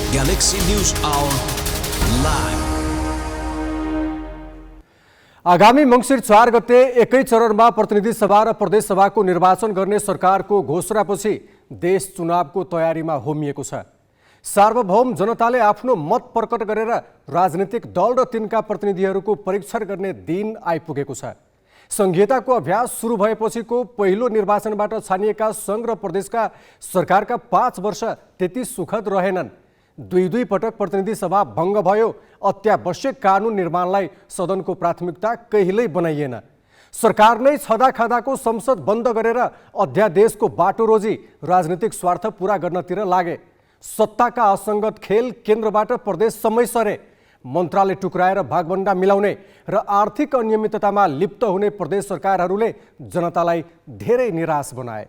Galaxy News Hour live. आगामी मंगिर 4 गते एकै चरणमा प्रतिनिधि सभा र प्रदेश सभाको निर्वाचन गर्ने सरकारको घोषणापछि देश चुनावको तयारीमा होमिएको छ। सार्वभौम जनताले आफ्नो मत प्रकट गरेर राजनीतिक दल र तिनका प्रतिनिधिहरूको परीक्षण गर्ने दिन आइपुगेको छ। संघीयताको अभ्यास सुरु भएपछिको पहिलो निर्वाचनबाट छानिएका सङ्घ र प्रदेशका सरकारका 5 वर्ष त्यति सुखद रहेनन्। दुई पटक प्रतिनिधि सभा भङ्ग भयो। अत्यावश्यक कानुन निर्माणलाई सदनको प्राथमिकता कहिल्यै बनाइएन। सरकार नै छदाखादाको संसद बन्द गरेर अध्यादेशको बाटो रोजी राजनीतिक स्वार्थ पूरा गर्नतिर लागे। सत्ताका असङ्गत खेल केन्द्रबाट प्रदेशसम्मै सरे। मन्त्रालय टुक्राएर भागभण्डा मिलाउने र आर्थिक अनियमिततामा लिप्त हुने प्रदेश सरकारहरूले जनतालाई धेरै निराश बनाए।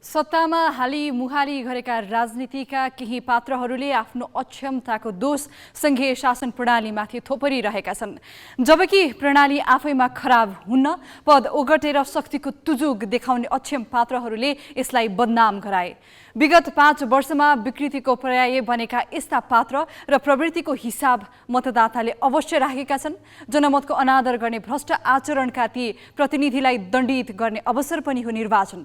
सत्तामा हाली मुहाली गरेका राजनीतिका केही पात्रहरूले आफ्नो अक्षमताको दोष सङ्घीय शासन प्रणालीमाथि थोपरिरहेका छन्। जबकि प्रणाली आफैमा खराब हुन्न, पद ओगटेर शक्तिको तुजुक देखाउने अक्षम पात्रहरूले यसलाई बदनाम गराए। विगत 5 वर्षमा विकृतिको पर्याय बनेका यस्ता पात्र र प्रवृत्तिको हिसाब मतदाताले अवश्य राखेका छन्। जनमतको अनादर गर्ने भ्रष्ट आचरणका ती प्रतिनिधिलाई दण्डित गर्ने अवसर पनि हो निर्वाचन।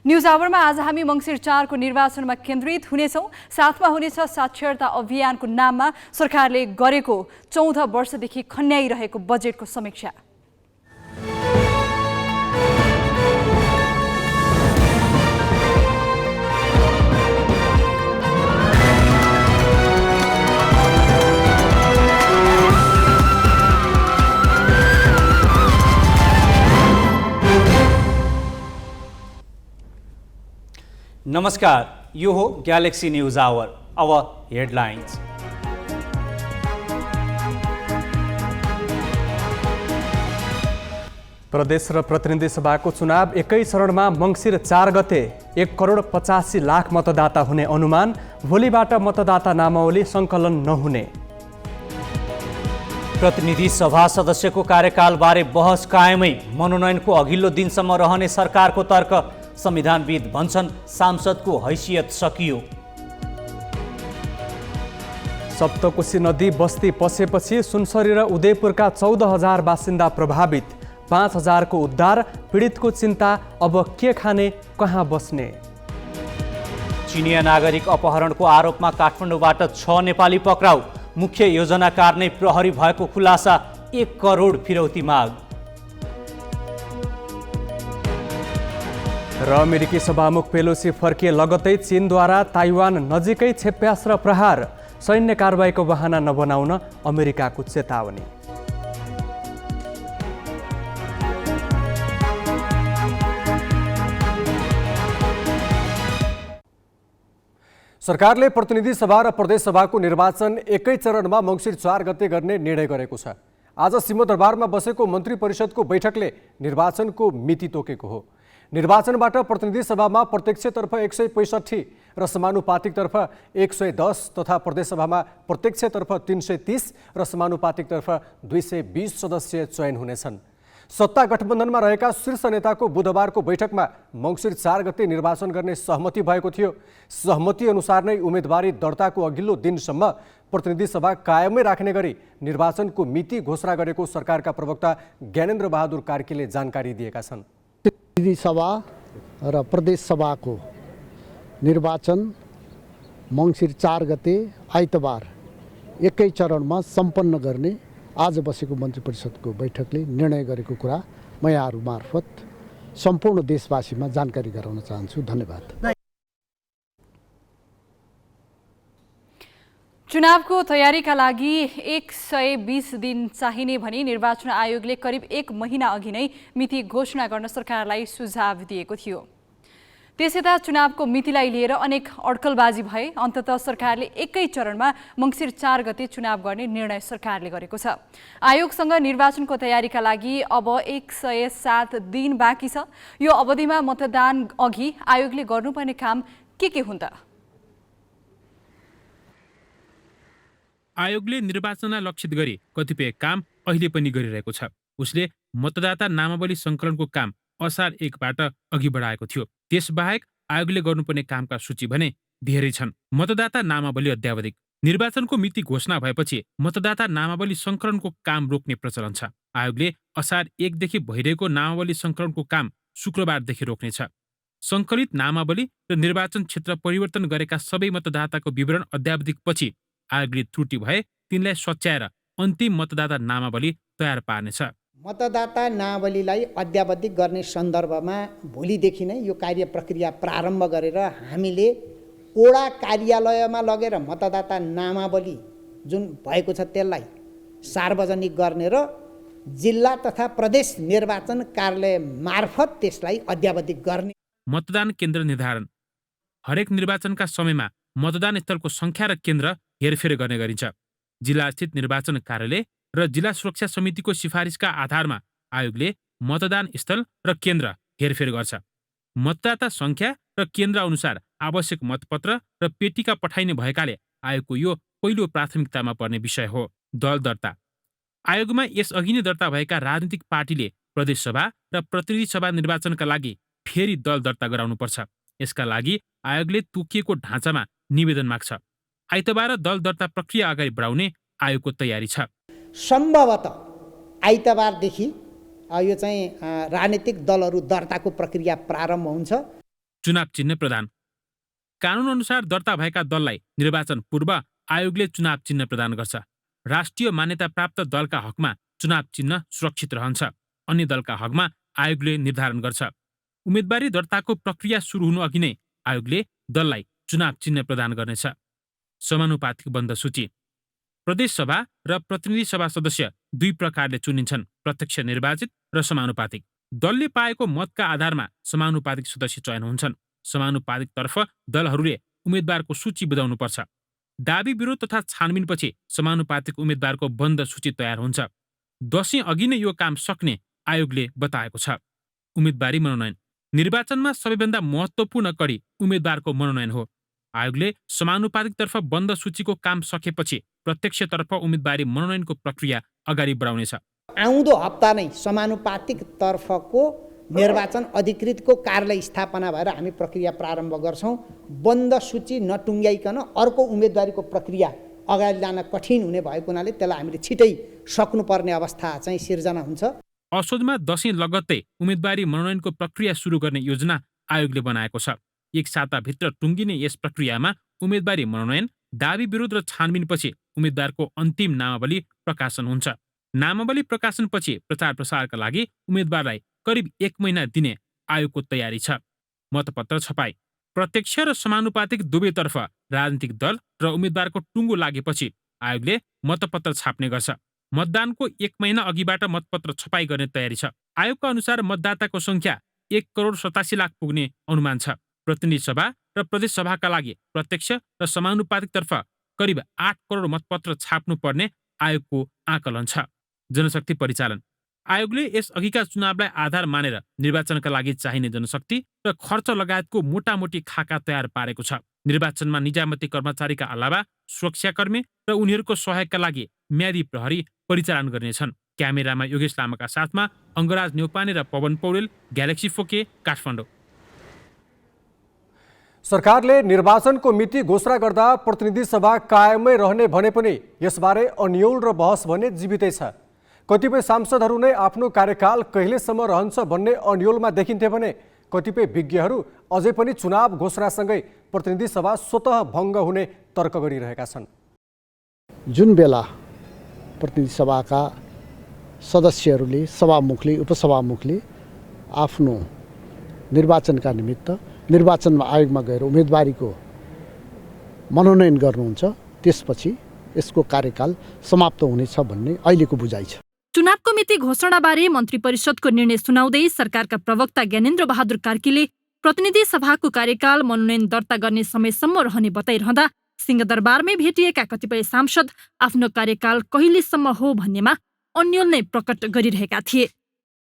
न्युज आवरमा आज हामी मंगिर 4 को निर्वाचनमा केन्द्रित हुनेछौँ। साथमा हुनेछ साक्षरता अभियानको नाममा सरकारले गरेको 14 वर्षदेखि खन्याइरहेको बजेटको समीक्षा। नमस्कार, यो हो ग्यालेक्सी न्यूज आवर। अब हेडलाइन्स। प्रदेश र प्रतिनिधि सभाको चुनाव एकै चरणमा मंगिर 4 गते 1,85,00,000 मतदाता हुने अनुमान। भोलिबाट मतदाता नामावली सङ्कलन नहुने। प्रतिनिधि सभा सदस्यको कार्यकालबारे बहस कायमै। मनोनयनको अघिल्लो दिनसम्म रहने सरकारको तर्क। संविधानविद भन्छन् सांसदको हैसियत सकियो। सप्तकोशी नदी बस्ती पसेपछि सुनसरी र उदयपुरका 14,000 बासिन्दा प्रभावित। 5,000 को उद्धार। पीडितको चिन्ता, अब के खाने, कहाँ बस्ने। चिनिया नागरिक अपहरणको आरोपमा काठमाडौँबाट 6 नेपाली पक्राउ। मुख्य योजनाकार नै प्रहरी भएको खुलासा। 1 करोड फिरौती माग। र अमेरिकी सभामुख पेलोसी फर्किए लगतै चीनद्वारा ताइवान नजिकै क्षेप्यास्त्र प्रहार। सैन्य कारबाहीको बहाना नबनाउन अमेरिकाको चेतावनी। सरकारले प्रतिनिधि सभा र प्रदेश सभाको निर्वाचन एकै चरणमा मंगिर 4 गते गर्ने निर्णय गरेको छ। आज सिंहदरबारमा बसेको मन्त्री परिषदको बैठकले निर्वाचनको मिति तोकेको हो। निर्वाचनबाट प्रतिनिधि सभामा प्रत्यक्षतर्फ 165 र समानुपातिकतर्फ 110 तथा प्रदेश सभामा प्रत्यक्षतर्फ 330 र समानुपातिकतर्फ 220 सदस्य चयन हुनेछन्। सत्ता गठबन्धनमा रहेका शीर्ष नेताको बुधबारको बैठकमा मंगिर 4 गते निर्वाचन गर्ने सहमति भएको थियो। सहमति अनुसार नै उम्मेदवारी दर्ताको अघिल्लो दिनसम्म प्रतिनिधि सभा कायमै राख्ने गरी निर्वाचनको मिति घोषणा गरेको सरकारका प्रवक्ता ज्ञानेन्द्र बहादुर कार्कीले जानकारी दिएका छन्। प्रतिनिधि सभा र प्रदेश सभाको निर्वाचन मंगिर 4 गते आइतबार एकै चरणमा सम्पन्न गर्ने आज बसेको मन्त्री परिषदको बैठकले निर्णय गरेको कुरा म यहाँहरू मार्फत सम्पूर्ण देशवासीमा जानकारी गराउन चाहन्छु। धन्यवाद। चुनावको तयारीका लागि 120 दिन चाहिने भनी निर्वाचन आयोगले करिब 1 महिना अघि नै मिति घोषणा गर्न सरकारलाई सुझाव दिएको थियो। त्यसयता चुनावको मितिलाई लिएर अनेक अड्कलबाजी भए। अन्ततः सरकारले एकै चरणमा मंगिर 4 गते चुनाव गर्ने निर्णय सरकारले गरेको छ। आयोगसँग निर्वाचनको तयारीका लागि अब 107 दिन बाँकी छ। यो अवधिमा मतदान अघि आयोगले गर्नुपर्ने काम के हुन् त? आयोगले निर्वाचनलाई लक्षित गरी कतिपय काम अहिले पनि गरिरहेको छ। उसले मतदाता नामावली सङ्कलनको काम असार 1बाट अघि बढाएको थियो। त्यसबाहेक आयोगले गर्नुपर्ने कामका सूची भने धेरै छन्। मतदाता नामावली अद्यावधिक। निर्वाचनको मिति घोषणा भएपछि मतदाता नामावली सङ्कलनको काम रोक्ने प्रचलन छ। आयोगले असार 1 देखि भइरहेको नामावली सङ्कलनको काम शुक्रबारदेखि रोक्नेछ। सङ्कलित नामावली र निर्वाचन क्षेत्र परिवर्तन गरेका सबै मतदाताको विवरण अद्यावधिकपछि आयोगले त्रुटि भए तिनलाई सच्याएर अन्तिम मतदाता नामावली तयार पार्नेछ। मतदाता नावलीलाई अद्यावधिक गर्ने सन्दर्भमा भोलिदेखि नै यो कार्य प्रक्रिया प्रारम्भ गरेर हामीले ओडा कार्यालयमा लगेर मतदाता नामावली जुन भएको छ त्यसलाई सार्वजनिक गर्ने र जिल्ला तथा प्रदेश निर्वाचन कार्यालय मार्फत त्यसलाई अद्यावधिक गर्ने। मतदान केन्द्र निर्धारण। हरेक निर्वाचनका समयमा मतदान स्थलको सङ्ख्या र केन्द्र हेरफेर गर्ने गरिन्छ। जिल्लास्थित निर्वाचन कार्यालय र जिल्ला सुरक्षा समितिको सिफारिसका आधारमा आयोगले मतदान स्थल र केन्द्र हेरफेर गर्छ। मतदाता सङ्ख्या र केन्द्र अनुसार आवश्यक मतपत्र र पेटिका पठाइने भएकाले आयोगको यो पहिलो प्राथमिकतामा पर्ने विषय हो। दल दर्ता। आयोगमा यसअघि नै दर्ता भएका राजनीतिक पार्टीले प्रदेशसभा र प्रतिनिधि सभा निर्वाचनका लागि फेरि दल दर्ता गराउनुपर्छ। यसका लागि आयोगले तोकिएको ढाँचामा निवेदन माग्छ। आइतबार दल दर्ता प्रक्रिया अगाडि बढाउने आयोगको तयारी छ। सम्भवतः आइतबारदेखि यो चाहिँ राजनीतिक दलहरू दर्ताको प्रक्रिया प्रारम्भ हुन्छ। चुनाव चिन्ह प्रदान। कानुन अनुसार दर्ता भएका दललाई निर्वाचन पूर्व आयोगले चुनाव चिन्ह प्रदान गर्छ। राष्ट्रिय मान्यता प्राप्त दलका हकमा चुनाव चिन्ह सुरक्षित रहन्छ। अन्य दलका हकमा आयोगले निर्धारण गर्छ। उम्मेदवारी दर्ताको प्रक्रिया सुरु हुनु अघि नै आयोगले दललाई चुनाव चिन्ह प्रदान गर्नेछ। समानुपातिक बन्द सूची। प्रदेशसभा र प्रतिनिधि सभा सदस्य दुई प्रकारले चुनिन्छन्, प्रत्यक्ष निर्वाचित र समानुपातिक। दलले पाएको मतका आधारमा समानुपातिक सदस्य चयन हुन्छन्। समानुपातिकतर्फ दलहरूले उम्मेदवारको सूची बुझाउनुपर्छ। दाबी विरोध तथा छानबिनपछि समानुपातिक उम्मेदवारको बन्द सूची तयार हुन्छ। दशैं अघि नै यो काम सक्ने आयोगले बताएको छ। उम्मेदवारी मनोनयन। निर्वाचनमा सबैभन्दा महत्त्वपूर्ण कडी उम्मेदवारको मनोनयन हो। आयोगले समानुपातिकतर्फ बन्द सूचीको काम सकेपछि प्रत्यक्षतर्फ उम्मेदवारी मनोनयनको प्रक्रिया अगाडि बढाउनेछ। आउँदो हप्ता नै समानुपातिक तर्फको निर्वाचन अधिकृतको कार्यालय स्थापना भएर हामी प्रक्रिया प्रारम्भ गर्छौँ। बन्द सूची नटुङ्ग्याइकन अर्को उम्मेदवारीको प्रक्रिया अगाडि लान कठिन हुने भएको हुनाले त्यसलाई हामीले छिटै सक्नुपर्ने अवस्था चाहिँ सिर्जना हुन्छ। असोजमा दशैं लगत्तै उम्मेदवारी मनोनयनको प्रक्रिया सुरु गर्ने योजना आयोगले बनाएको छ। एक साताभित्र टुङ्गिने यस प्रक्रियामा उम्मेदवारी मनोनयन, दाबी विरोध र छानबिनपछि उम्मेदवारको अन्तिम नामावली प्रकाशन हुन्छ। नामावली प्रकाशनपछि प्रचार प्रसारका लागि उम्मेदवारलाई करिब 1 महिना दिने आयोगको तयारी छ। मतपत्र छपाई। प्रत्यक्ष र समानुपातिक दुवैतर्फ राजनीतिक दल र उम्मेदवारको टुङ्गो लागेपछि आयोगले मतपत्र छाप्ने गर्छ। मतदानको 1 महिना अघिबाट मतपत्र छपाई गर्ने तयारी छ। आयोगका अनुसार मतदाताको सङ्ख्या 1,87,00,000 पुग्ने अनुमान छ। प्रतिनिधि सभा र प्रदेश सभाका लागि प्रत्यक्ष र समानुपातिकतर्फ करिब 8 करोड मतपत्र छाप्नुपर्ने आयोगको आकलन छ। जनशक्ति परिचालन। आयोगले यस अघिका चुनावलाई आधार मानेर निर्वाचनका लागि चाहिने जनशक्ति र खर्च लगायतको मोटामोटी खाका तयार पारेको छ। निर्वाचनमा निजामती कर्मचारीका अलावा सुरक्षाकर्मी र उनीहरूको सहयोगका लागि म्यादी प्रहरी परिचालन गर्नेछन्। क्यामेरामा योगेश लामाका साथमा अङ्गराज न्यौपाने र पवन पौडेल, ग्यालेक्सी 4K, काठमाडौँ। सरकारले निर्वाचनको मिति घोषणा गर्दा प्रतिनिधि सभा कायमै रहने भने पनि यसबारे अन्योल र बहस भने जीवितै छ। कतिपय सांसदहरू नै आफ्नो कार्यकाल कहिलेसम्म रहन्छ भन्ने अन्योलमा देखिन्थे भने कतिपय विज्ञहरू अझै पनि चुनाव घोषणासँगै प्रतिनिधि सभा स्वतः भङ्ग हुने तर्क गरिरहेका छन्। जुन बेला प्रतिनिधि सभाका सदस्यहरूले, सभामुखले, उपसभामुखले आफ्नो निर्वाचनका निमित्त निर्वाचन आयोगमा गएर उम्मेदवारीको मनोनयन गर्नुहुन्छ, त्यसपछि यसको कार्यकाल समाप्त हुनेछ भन्ने अहिलेको बुझाइ छ। चुनावको मिति घोषणाबारे मन्त्री परिषदको निर्णय सुनाउँदै सरकारका प्रवक्ता ज्ञानेन्द्र बहादुर कार्कीले प्रतिनिधि सभाको कार्यकाल मनोनयन दर्ता गर्ने समयसम्म रहने बताइरहँदा सिंहदरबारमै भेटिएका कतिपय सांसद आफ्नो कार्यकाल कहिलेसम्म हो भन्नेमा अन्योल नै प्रकट गरिरहेका थिए।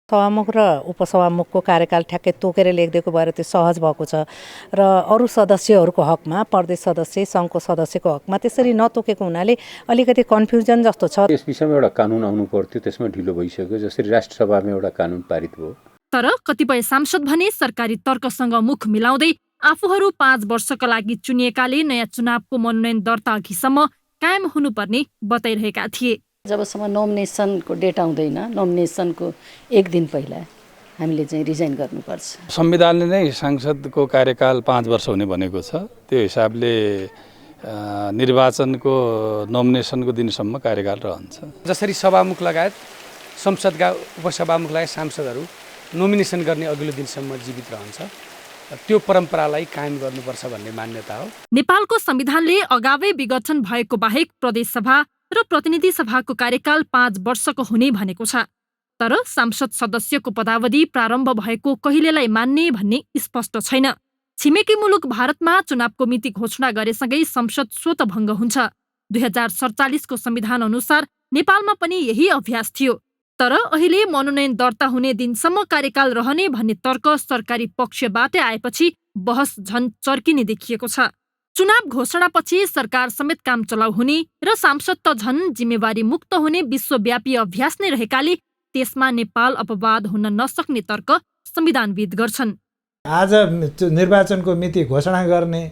सभामुख र उपसभामुखको कार्यकाल ठ्याक्कै तोकेर लेखिदिएको भएर त्यो सहज भएको छ र अरू सदस्यहरूको हकमा, प्रदेश सदस्य, सङ्घको सदस्यको हकमा त्यसरी नतोकेको हुनाले अलिकति कन्फ्युजन जस्तो छ। यस विषयमा एउटा कानुन आउनु पर्थ्यो, त्यसमा ढिलो भइसक्यो। जसरी राष्ट्रसभामा एउटा कानुन पारित भयो। तर कतिपय सांसद भने सरकारी तर्कसँग मुख मिलाउँदै आफूहरू 5 वर्षका लागि चुनिएकाले नयाँ चुनावको मनोनयन दर्ता अघिसम्म कायम हुनुपर्ने बताइरहेका थिए। जबसम्म नोमिनेसनको डेट आउँदैन, नोमिनेसनको 1 दिन पहिला हामीले चाहिँ रिजाइन गर्नुपर्छ। संविधानले नै सांसदको कार्यकाल 5 वर्ष हुने भनेको छ। त्यो हिसाबले निर्वाचनको नोमिनेसनको दिनसम्म कार्यकाल रहन्छ। जसरी सभामुख लगायत संसदका उपसभामुख लगायत सांसदहरू नोमिनेसन गर्ने अघिल्लो दिनसम्म जीवित रहन्छ, त्यो परम्परालाई कायम गर्नुपर्छ भन्ने मान्यता हो। नेपालको संविधानले अगावै विघटन भएको बाहेक प्रदेशसभा र प्रतिनिधि सभाको कार्यकाल 5 वर्षको हुने भनेको छ। तर सांसद सदस्यको पदावधि प्रारम्भ भएको कहिलेलाई मान्ने भन्ने स्पष्ट छैन। छिमेकी मुलुक भारतमा चुनावको मिति घोषणा गरेसँगै संसद स्वत भङ्ग हुन्छ। 2047 को संविधान अनुसार नेपालमा पनि यही अभ्यास थियो। तर अहिले मनोनयन दर्ता हुने दिनसम्म कार्यकाल रहने भन्ने तर्क सरकारी पक्षबाटै आएपछि बहस झन चर्किने देखिएको छ। चुनाव घोषणापछि सरकार समेत काम चलाउ हुने र सांसद त झन जिम्मेवारी मुक्त हुने विश्वव्यापी अभ्यास नै रहेकाले त्यसमा नेपाल अपवाद हुन नसक्ने तर्क संविधानविद गर्छन्। आज निर्वाचनको मिति घोषणा गर्ने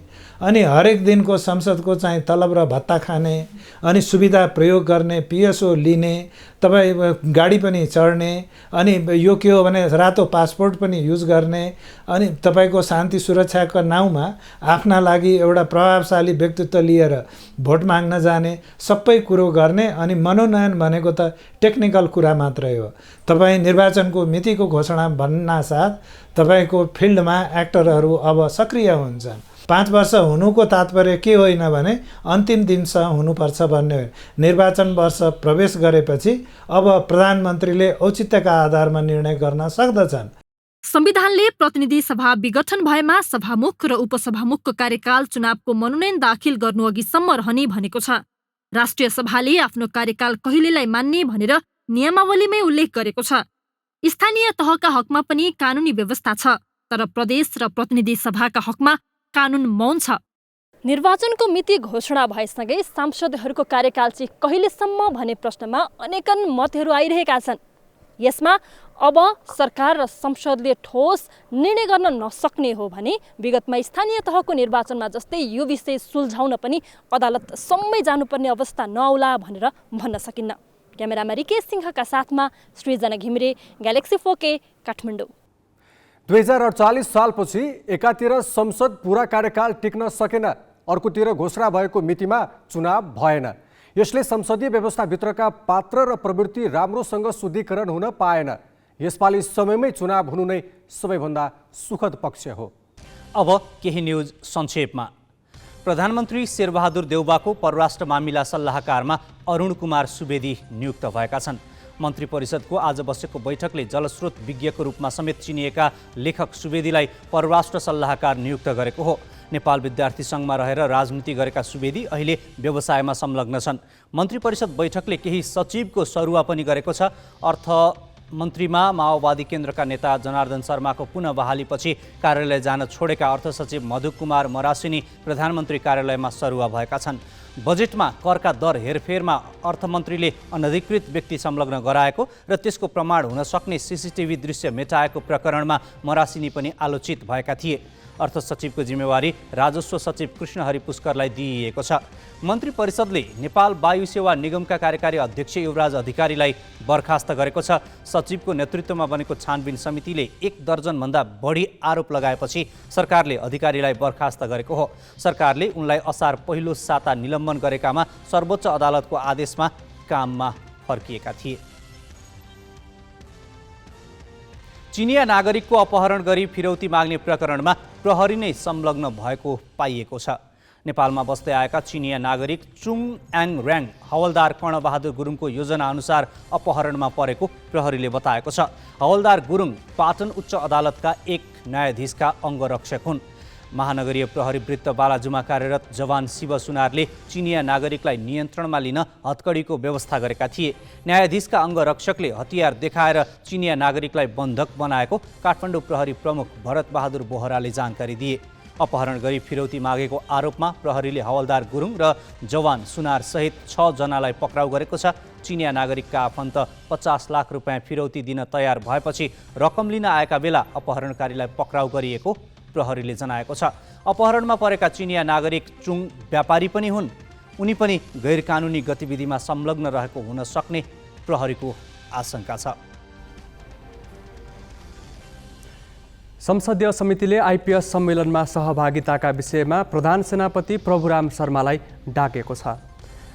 अनि हरेक दिनको संसदको चाहिँ तलब र भत्ता खाने अनि सुविधा प्रयोग गर्ने, पिएसओ लिने, तपाईँ गाडी पनि चढ्ने, अनि यो के हो भने रातो पासपोर्ट पनि युज गर्ने, अनि तपाईँको शान्ति सुरक्षाको नाउँमा आफ्ना लागि एउटा प्रभावशाली व्यक्तित्व लिएर भोट माग्न जाने, सबै कुरो गर्ने। अनि मनोनयन भनेको त टेक्निकल कुरा मात्रै हो। तपाईँ निर्वाचनको मितिको घोषणा भन्नासाथ तपाईँको फिल्डमा एक्टरहरू अब सक्रिय हुन्छन्। 5 वर्ष हुनुको तात्पर्य के होइन भने अन्तिम दिनसम्म हुनुपर्छ भन्ने हो। निर्वाचन वर्ष प्रवेश गरेपछि अब प्रधानमन्त्रीले औचित्यका आधारमा निर्णय गर्न सक्दछन्। संविधानले प्रतिनिधि सभा विघटन भएमा सभामुख र उपसभामुखको कार्यकाल चुनावको मनोनयन दाखिल गर्नु अघिसम्म रहने भनेको छ। राष्ट्रिय सभाले आफ्नो कार्यकाल कहिलेलाई मान्ने भनेर नियमावलीमै उल्लेख गरेको छ। स्थानीय तहका हकमा पनि कानुनी व्यवस्था छ, तर प्रदेश र प्रतिनिधि सभाका हकमा कानुन मौन छ। निर्वाचनको मिति घोषणा भएसँगै सांसदहरूको कार्यकाल चाहिँ कहिलेसम्म भन्ने प्रश्नमा अनेकन मतहरू आइरहेका छन्। यसमा अब सरकार र संसदले ठोस निर्णय गर्न नसक्ने हो भने विगतमा स्थानीय तहको निर्वाचनमा जस्तै यो विषय सुल्झाउन पनि अदालतसम्मै जानुपर्ने अवस्था नआउला भनेर भन्न सकिन्न। क्यामेरामा रिकेश सिंहका साथमा सृजना घिमिरे, ग्यालेक्सी 4K, काठमाडौँ। 2048 सालपछि एकातिर संसद पूरा कार्यकाल टिक्न सकेन, अर्कोतिर घोषणा भएको मितिमा चुनाव भएन। यसले संसदीय व्यवस्थाभित्रका पात्र र प्रवृत्ति राम्रोसँग शुद्धिकरण हुन पाएन। यसपालि समयमै चुनाव हुनु नै सबैभन्दा सुखद पक्ष हो। अब केही न्युज संक्षेपमा। प्रधानमन्त्री शेरबहादुर देउबाको परराष्ट्र मामिला सल्लाहकारमा अरुण कुमार सुवेदी नियुक्त भएका छन्। मन्त्री परिषदको आज बसेको बैठकले जलस्रोत विज्ञको रूपमा समेत चिनिएका लेखक सुवेदीलाई परराष्ट्र सल्लाहकार नियुक्त गरेको हो। नेपाल विद्यार्थी सङ्घमा रहेर राजनीति गरेका सुवेदी अहिले व्यवसायमा संलग्न छन्। मन्त्री परिषद बैठकले केही सचिवको सरुवा पनि गरेको छ। अर्थ मन्त्रीमा माओवादी केन्द्रका नेता जनार्दन शर्माको पुनः बहालीपछि कार्यालय जान छोडेका अर्थ सचिव मधु कुमार मरासिनी प्रधानमन्त्री कार्यालयमा सरुवा भएका छन्। बजेटमा करका दर हेरफेरमा अर्थमन्त्रीले अनधिकृत व्यक्ति संलग्न गराएको र त्यसको प्रमाण हुन सक्ने सीसीटीभी दृश्य मेटाएको प्रकरणमा मरासिनी पनि आलोचित भएका थिए। अर्थ सचिवको जिम्मेवारी राजस्व सचिव कृष्णहरि पुष्करलाई दिइएको छ। मन्त्री परिषदले नेपाल वायु सेवा निगमका कार्यकारी अध्यक्ष युवराज अधिकारीलाई बर्खास्त गरेको छ। सचिवको नेतृत्वमा बनेको छानबिन समितिले 1 दर्जनभन्दा बढी आरोप लगाएपछि सरकारले अधिकारीलाई बर्खास्त गरेको हो। सरकारले उनलाई असार पहिलो साता निलम्बन गरेकामा सर्वोच्च अदालतको आदेशमा काममा फर्किएका थिए। चिनिया नागरिकको अपहरण गरी फिरौती माग्ने प्रकरणमा प्रहरी नै संलग्न भएको पाइएको छ। नेपालमा बस्दै आएका चिनिया नागरिक चुङ याङ र्याङ हवलदार कर्णबहादुर गुरुङको योजना अनुसार अपहरणमा परेको प्रहरीले बताएको छ। हवलदार गुरुङ पाटन उच्च अदालतका एक न्यायाधीशका अङ्गरक्षक हुन्। महानगरीय प्रहरी वृत्त बालाजुमा कार्यरत जवान शिव सुनारले चिनिया नागरिकलाई नियन्त्रणमा लिन हतकडीको व्यवस्था गरेका थिए। न्यायाधीशका अङ्गरक्षकले हतियार देखाएर चिनिया नागरिकलाई बन्धक बनाएको काठमाडौँ प्रहरी प्रमुख भरत बहादुर बोहराले जानकारी दिए। अपहरण गरी फिरौती मागेको आरोपमा प्रहरीले हवलदार गुरुङ र जवान सुनार सहित 6 जनालाई पक्राउ गरेको छ। चिनिया नागरिकका आफन्त 50 लाख रुपियाँ फिरौती दिन तयार भएपछि रकम लिन आएका बेला अपहरणकारीलाई पक्राउ गरिएको प्रहरीले जनाएको छ। अपहरणमा परेका चिनिया नागरिक चुङ व्यापारी पनि हुन्। उनी पनि गैरकानुनी गतिविधिमा संलग्न रहेको हुन सक्ने प्रहरीको आशंका छ। संसदीय समितिले आइपिएस सम्मेलनमा सहभागिताका विषयमा प्रधान सेनापति प्रभुराम शर्मालाई डाकेको छ।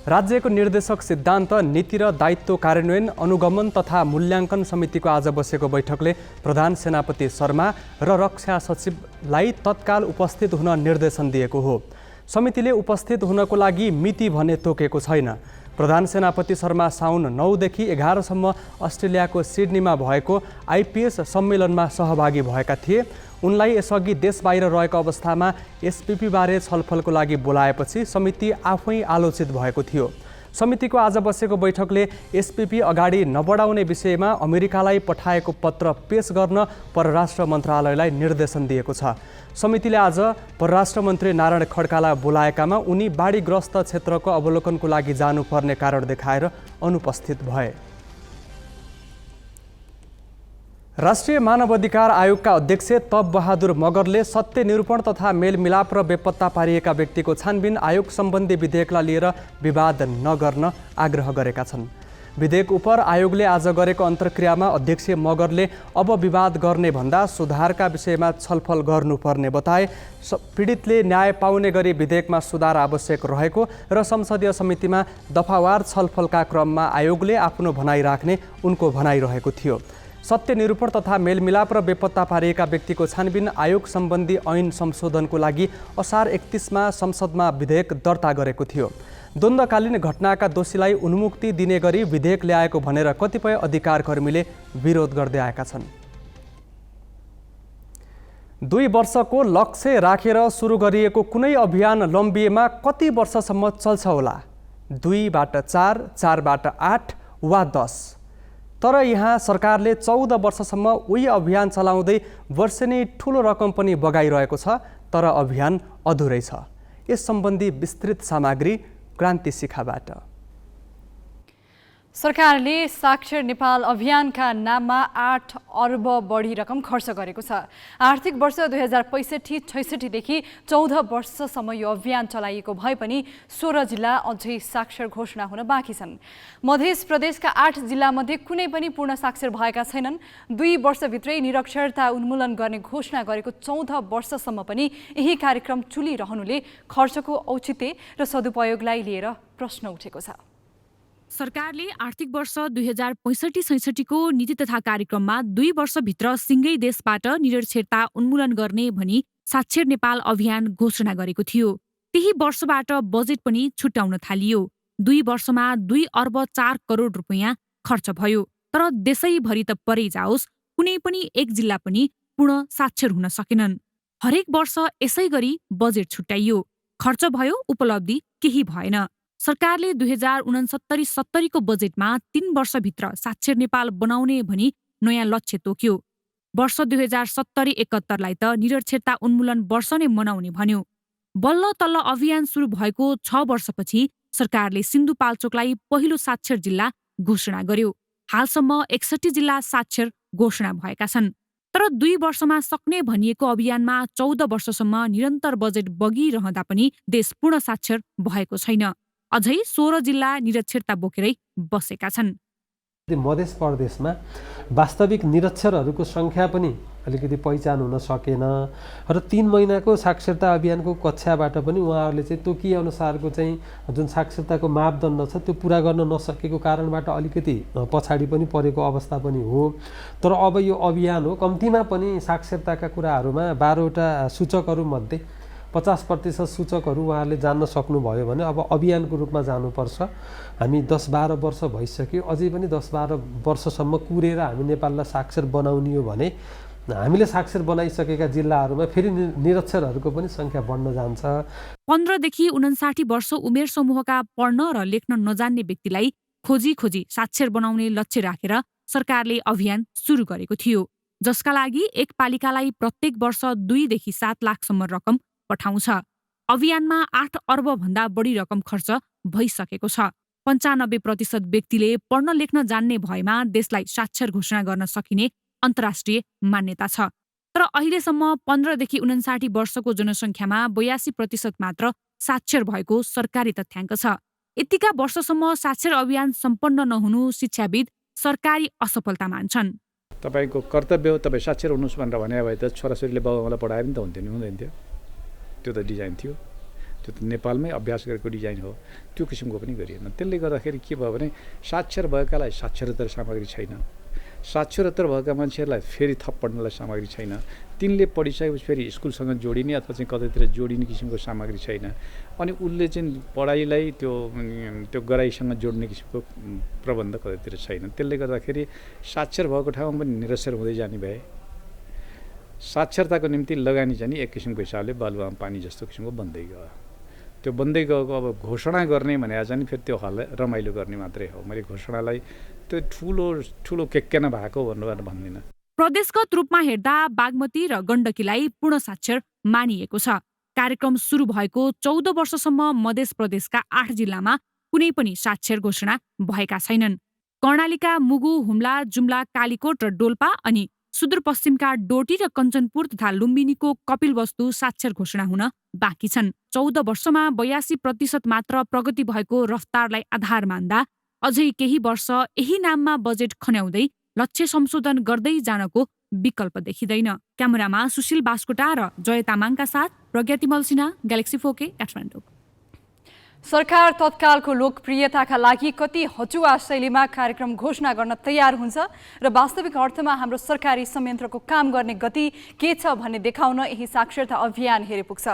राज्यको निर्देशक सिद्धान्त, नीति र दायित्व कार्यान्वयन, अनुगमन तथा मूल्याङ्कन समितिको आज बसेको बैठकले प्रधान सेनापति शर्मा र रक्षा सचिवलाई तत्काल उपस्थित हुन निर्देशन दिएको हो। समितिले उपस्थित हुनको लागि मिति भने तोकेको छैन। प्रधान सेनापति शर्मा साउन 9 देखि 11 सम्म अस्ट्रेलियाको सिडनीमा भएको आइपिएस सम्मेलनमा सहभागी भएका थिए। उनलाई यसअघि देश बाहिर रहेको अवस्थामा एसपिपीबारे छलफलको लागि बोलाएपछि समिति आफै आलोचित भएको थियो। समितिको आज बसेको बैठकले एसपिपी अगाडि नबढाउने विषयमा अमेरिकालाई पठाएको पत्र पेश गर्न परराष्ट्र मन्त्रालयलाई निर्देशन दिएको छ। समितिले आज परराष्ट्र मन्त्री नारायण खड्कालाई बोलाएकामा उनी बाढीग्रस्त क्षेत्रको अवलोकनको लागि जानुपर्ने कारण देखाएर अनुपस्थित भए। राष्ट्रिय मानव अधिकार आयोगका अध्यक्ष तप बहादुर मगरले सत्य निरूपण तथा मेलमिलाप र बेपत्ता पारिएका व्यक्तिको छानबिन आयोग सम्बन्धी विधेयकलाई लिएर विवाद नगर्न आग्रह गरेका छन्। विधेयक उप आयोगले आज गरेको अन्तर्क्रियामा अध्यक्ष मगरले अब विवाद गर्ने भन्दा सुधारका विषयमा छलफल गर्नुपर्ने बताए। पीडितले न्याय पाउने गरी विधेयकमा सुधार आवश्यक रहेको र संसदीय समितिमा दफावार छलफलका क्रममा आयोगले आफ्नो भनाइ राख्ने उनको भनाइरहेको थियो। सत्य निरूपण तथा मेलमिलाप र बेपत्ता पारिएका व्यक्तिको छानबिन आयोग सम्बन्धी ऐन संशोधनको लागि असार 31मा संसदमा विधेयक दर्ता गरेको थियो। द्वन्द्वकालीन घटनाका दोषीलाई उन्मुक्ति दिने गरी विधेयक ल्याएको भनेर कतिपय अधिकारकर्मीले विरोध गर्दै आएका छन्। 2 वर्षको लक्ष्य राखेर सुरु गरिएको कुनै अभियान लम्बिएमा कति वर्षसम्म चल्छ होला? 2 बाट 4, 4 बाट 8 वा 10? तर यहाँ सरकारले 14 वर्षसम्म उही अभियान चलाउँदै वर्षेनी ठुलो रकम पनि बगाइरहेको छ, तर अभियान अधुरै छ। यस सम्बन्धी विस्तृत सामग्री क्रान्ति शिखाबाट। सरकारले साक्षर नेपाल अभियानका नाममा 8 अर्ब बढी रकम खर्च गरेको छ। आर्थिक वर्ष 2065-66 देखि 14 वर्षसम्म यो अभियान चलाइएको भए पनि 16 जिल्ला अझै साक्षर घोषणा हुन बाँकी छन्। मध्य प्रदेशका 8 जिल्लामध्ये कुनै पनि पूर्ण साक्षर भएका छैनन्। 2 वर्षभित्रै निरक्षरता उन्मूलन गर्ने घोषणा गरेको 14 वर्षसम्म पनि यही कार्यक्रम चलिरहनुले खर्चको औचित्य र सदुपयोगलाई लिएर प्रश्न उठेको छ। सरकारले आर्थिक वर्ष 2065-66 को नीति तथा कार्यक्रममा 2 वर्षभित्र सिङ्गै देशबाट निरक्षरता उन्मूलन गर्ने भनी साक्षर नेपाल अभियान घोषणा गरेको थियो। त्यही वर्षबाट बजेट पनि छुट्याउन थालियो। 2 वर्षमा 2 अर्ब 4 करोड रुपैयाँ खर्च भयो। तर देशैभरि त परै जाओस्, कुनै पनि एक जिल्ला पनि पूर्ण साक्षर हुन सकेनन्। हरेक वर्ष यसै गरी बजेट छुट्याइयो, खर्च भयो, उपलब्धि केही भएन। सरकारले 2069-70 को बजेटमा 3 वर्षभित्र साक्षर नेपाल बनाउने भनी नयाँ लक्ष्य तोक्यो। वर्ष 2070-71लाई त निरक्षरता उन्मूलन वर्ष नै मनाउने भन्यो। बल्ल तल्ल अभियान सुरु भएको 6 वर्षपछि सरकारले सिन्धुपाल्चोकलाई पहिलो साक्षर जिल्ला घोषणा गर्यो। हालसम्म 61 जिल्ला साक्षर घोषणा भएका छन्। तर 2 वर्षमा सक्ने भनिएको अभियानमा 14 वर्षसम्म निरन्तर बजेट बगिरहँदा पनि देश पूर्ण साक्षर भएको छैन। अझै 16 जिल्ला निरक्षरता बोकेरै बसेका छन्। मध्य प्रदेशमा वास्तविक निरक्षरहरूको सङ्ख्या पनि अलिकति पहिचान हुन सकेन र 3 महिनाको साक्षरता अभियानको कक्षाबाट पनि उहाँहरूले चाहिँ तोकिए अनुसारको चाहिँ जुन साक्षरताको मापदण्ड छ त्यो पुरा गर्न नसकेको कारणबाट अलिकति पछाडि पनि परेको अवस्था पनि हो। तर अब यो अभियान हो, कम्तीमा पनि साक्षरताका कुराहरूमा 12वटा सूचकहरूमध्ये 50% सूचकहरू उहाँहरूले जान्न सक्नुभयो भने अब अभियानको रूपमा जानुपर्छ। हामी 10-12 वर्ष भइसक्यो, अझै पनि 10-12 वर्षसम्म कुरेर हामी नेपाललाई साक्षर बनाउने हो भने हामीले साक्षर बनाइसकेका जिल्लाहरूमा फेरि निरक्षरहरूको पनि सङ्ख्या बढ्न जान्छ। 15 देखि 59 वर्ष उमेर समूहका पढ्न र लेख्न नजान्ने व्यक्तिलाई खोजी साक्षर बनाउने लक्ष्य राखेर सरकारले अभियान सुरु गरेको थियो, जसका लागि एक पालिकालाई प्रत्येक वर्ष 2 देखि 7 लाखसम्म रकम पठाउँछ। अभियानमा 8 अर्ब भन्दा बढी रकम खर्च भइसकेको छ। 95% व्यक्तिले पढ्न लेख्न जान्ने भएमा देशलाई साक्षर घोषणा गर्न सकिने अन्तर्राष्ट्रिय मान्यता छ। तर तर अहिलेसम्म 15 देखि 59 वर्षको जनसङ्ख्यामा 82% मात्र साक्षर भएको सरकारी तथ्याङ्क छ। यतिका वर्षसम्म साक्षर अभियान सम्पन्न नहुनु शिक्षाविद सरकारी असफलता मान्छन्। तपाईँको कर्तव्य हो तपाईँ साक्षर हुनुहोस् भनेर भने भए त छोराछोरीले बाबुआमालाई पढाएर नि त हुन्थ्यो नि, हुँदैन थियो? त्यो त डिजाइन थियो, त्यो त नेपालमै अभ्यास गरेको डिजाइन हो, त्यो किसिमको पनि गरिएन। त्यसले गर्दाखेरि के भयो भने साक्षर भएकालाई साक्षरतर सामग्री छैन, साक्षरतर भएका मान्छेहरूलाई फेरि थप पढ्नलाई सामग्री छैन, तिनले पढिसकेपछि फेरि स्कुलसँग जोडिने अथवा चाहिँ कतैतिर जोडिने किसिमको सामग्री छैन। अनि उसले चाहिँ पढाइलाई त्यो गराइसँग जोड्ने किसिमको प्रबन्ध कतैतिर छैन। त्यसले गर्दाखेरि साक्षर भएको ठाउँमा पनि निरक्षर हुँदै जाने भए। साक्षरताको निम्ति लगानी चाहिँ एक किसिमको हिसाबले बालुवामा पानी जस्तो किसिमको बन्दै गयो। त्यो बन्दै गएको अब घोषणा गर्ने भने चाहिँ फेरि त्यो हल्ला रमाइलो गर्ने मात्रै हो। मैले घोषणालाई त्यो ठुलो के नभएको भनेर भन्दिनँ। प्रदेशगत रूपमा हेर्दा बागमती र गण्डकीलाई पूर्ण साक्षर मानिएको छ। कार्यक्रम सुरु भएको 14 वर्षसम्म मध्य प्रदेशका 8 जिल्लामा कुनै पनि साक्षर घोषणा भएका छैनन्। कर्णालीका मुगु, हुम्ला, जुम्ला, कालीकोट र डोल्पा अनि सुदूरपश्चिमका डोटी र कञ्चनपुर तथा लुम्बिनीको कपिलवस्तु साक्षर घोषणा हुन बाँकी छन्। 14 वर्षमा 82% मात्र प्रगति भएको रफ्तारलाई आधार मान्दा अझै केही वर्ष यही नाममा बजेट खन्याउँदै लक्ष्य संशोधन गर्दै जानको विकल्प देखिँदैन। क्यामेरामा सुशील बास्कोटा र जय तामाङका साथ प्रज्ञातिमल सिन्हा, ग्यालेक्सी 4K, काठमाडौँ। सरकार तत्कालको लोकप्रियताका लागि कति हचुवा शैलीमा कार्यक्रम घोषणा गर्न तयार हुन्छ र वास्तविक अर्थमा हाम्रो सरकारी संयन्त्रको काम गर्ने गति के छ भन्ने देखाउन यही साक्षरता अभियान हेरे पुग्छ।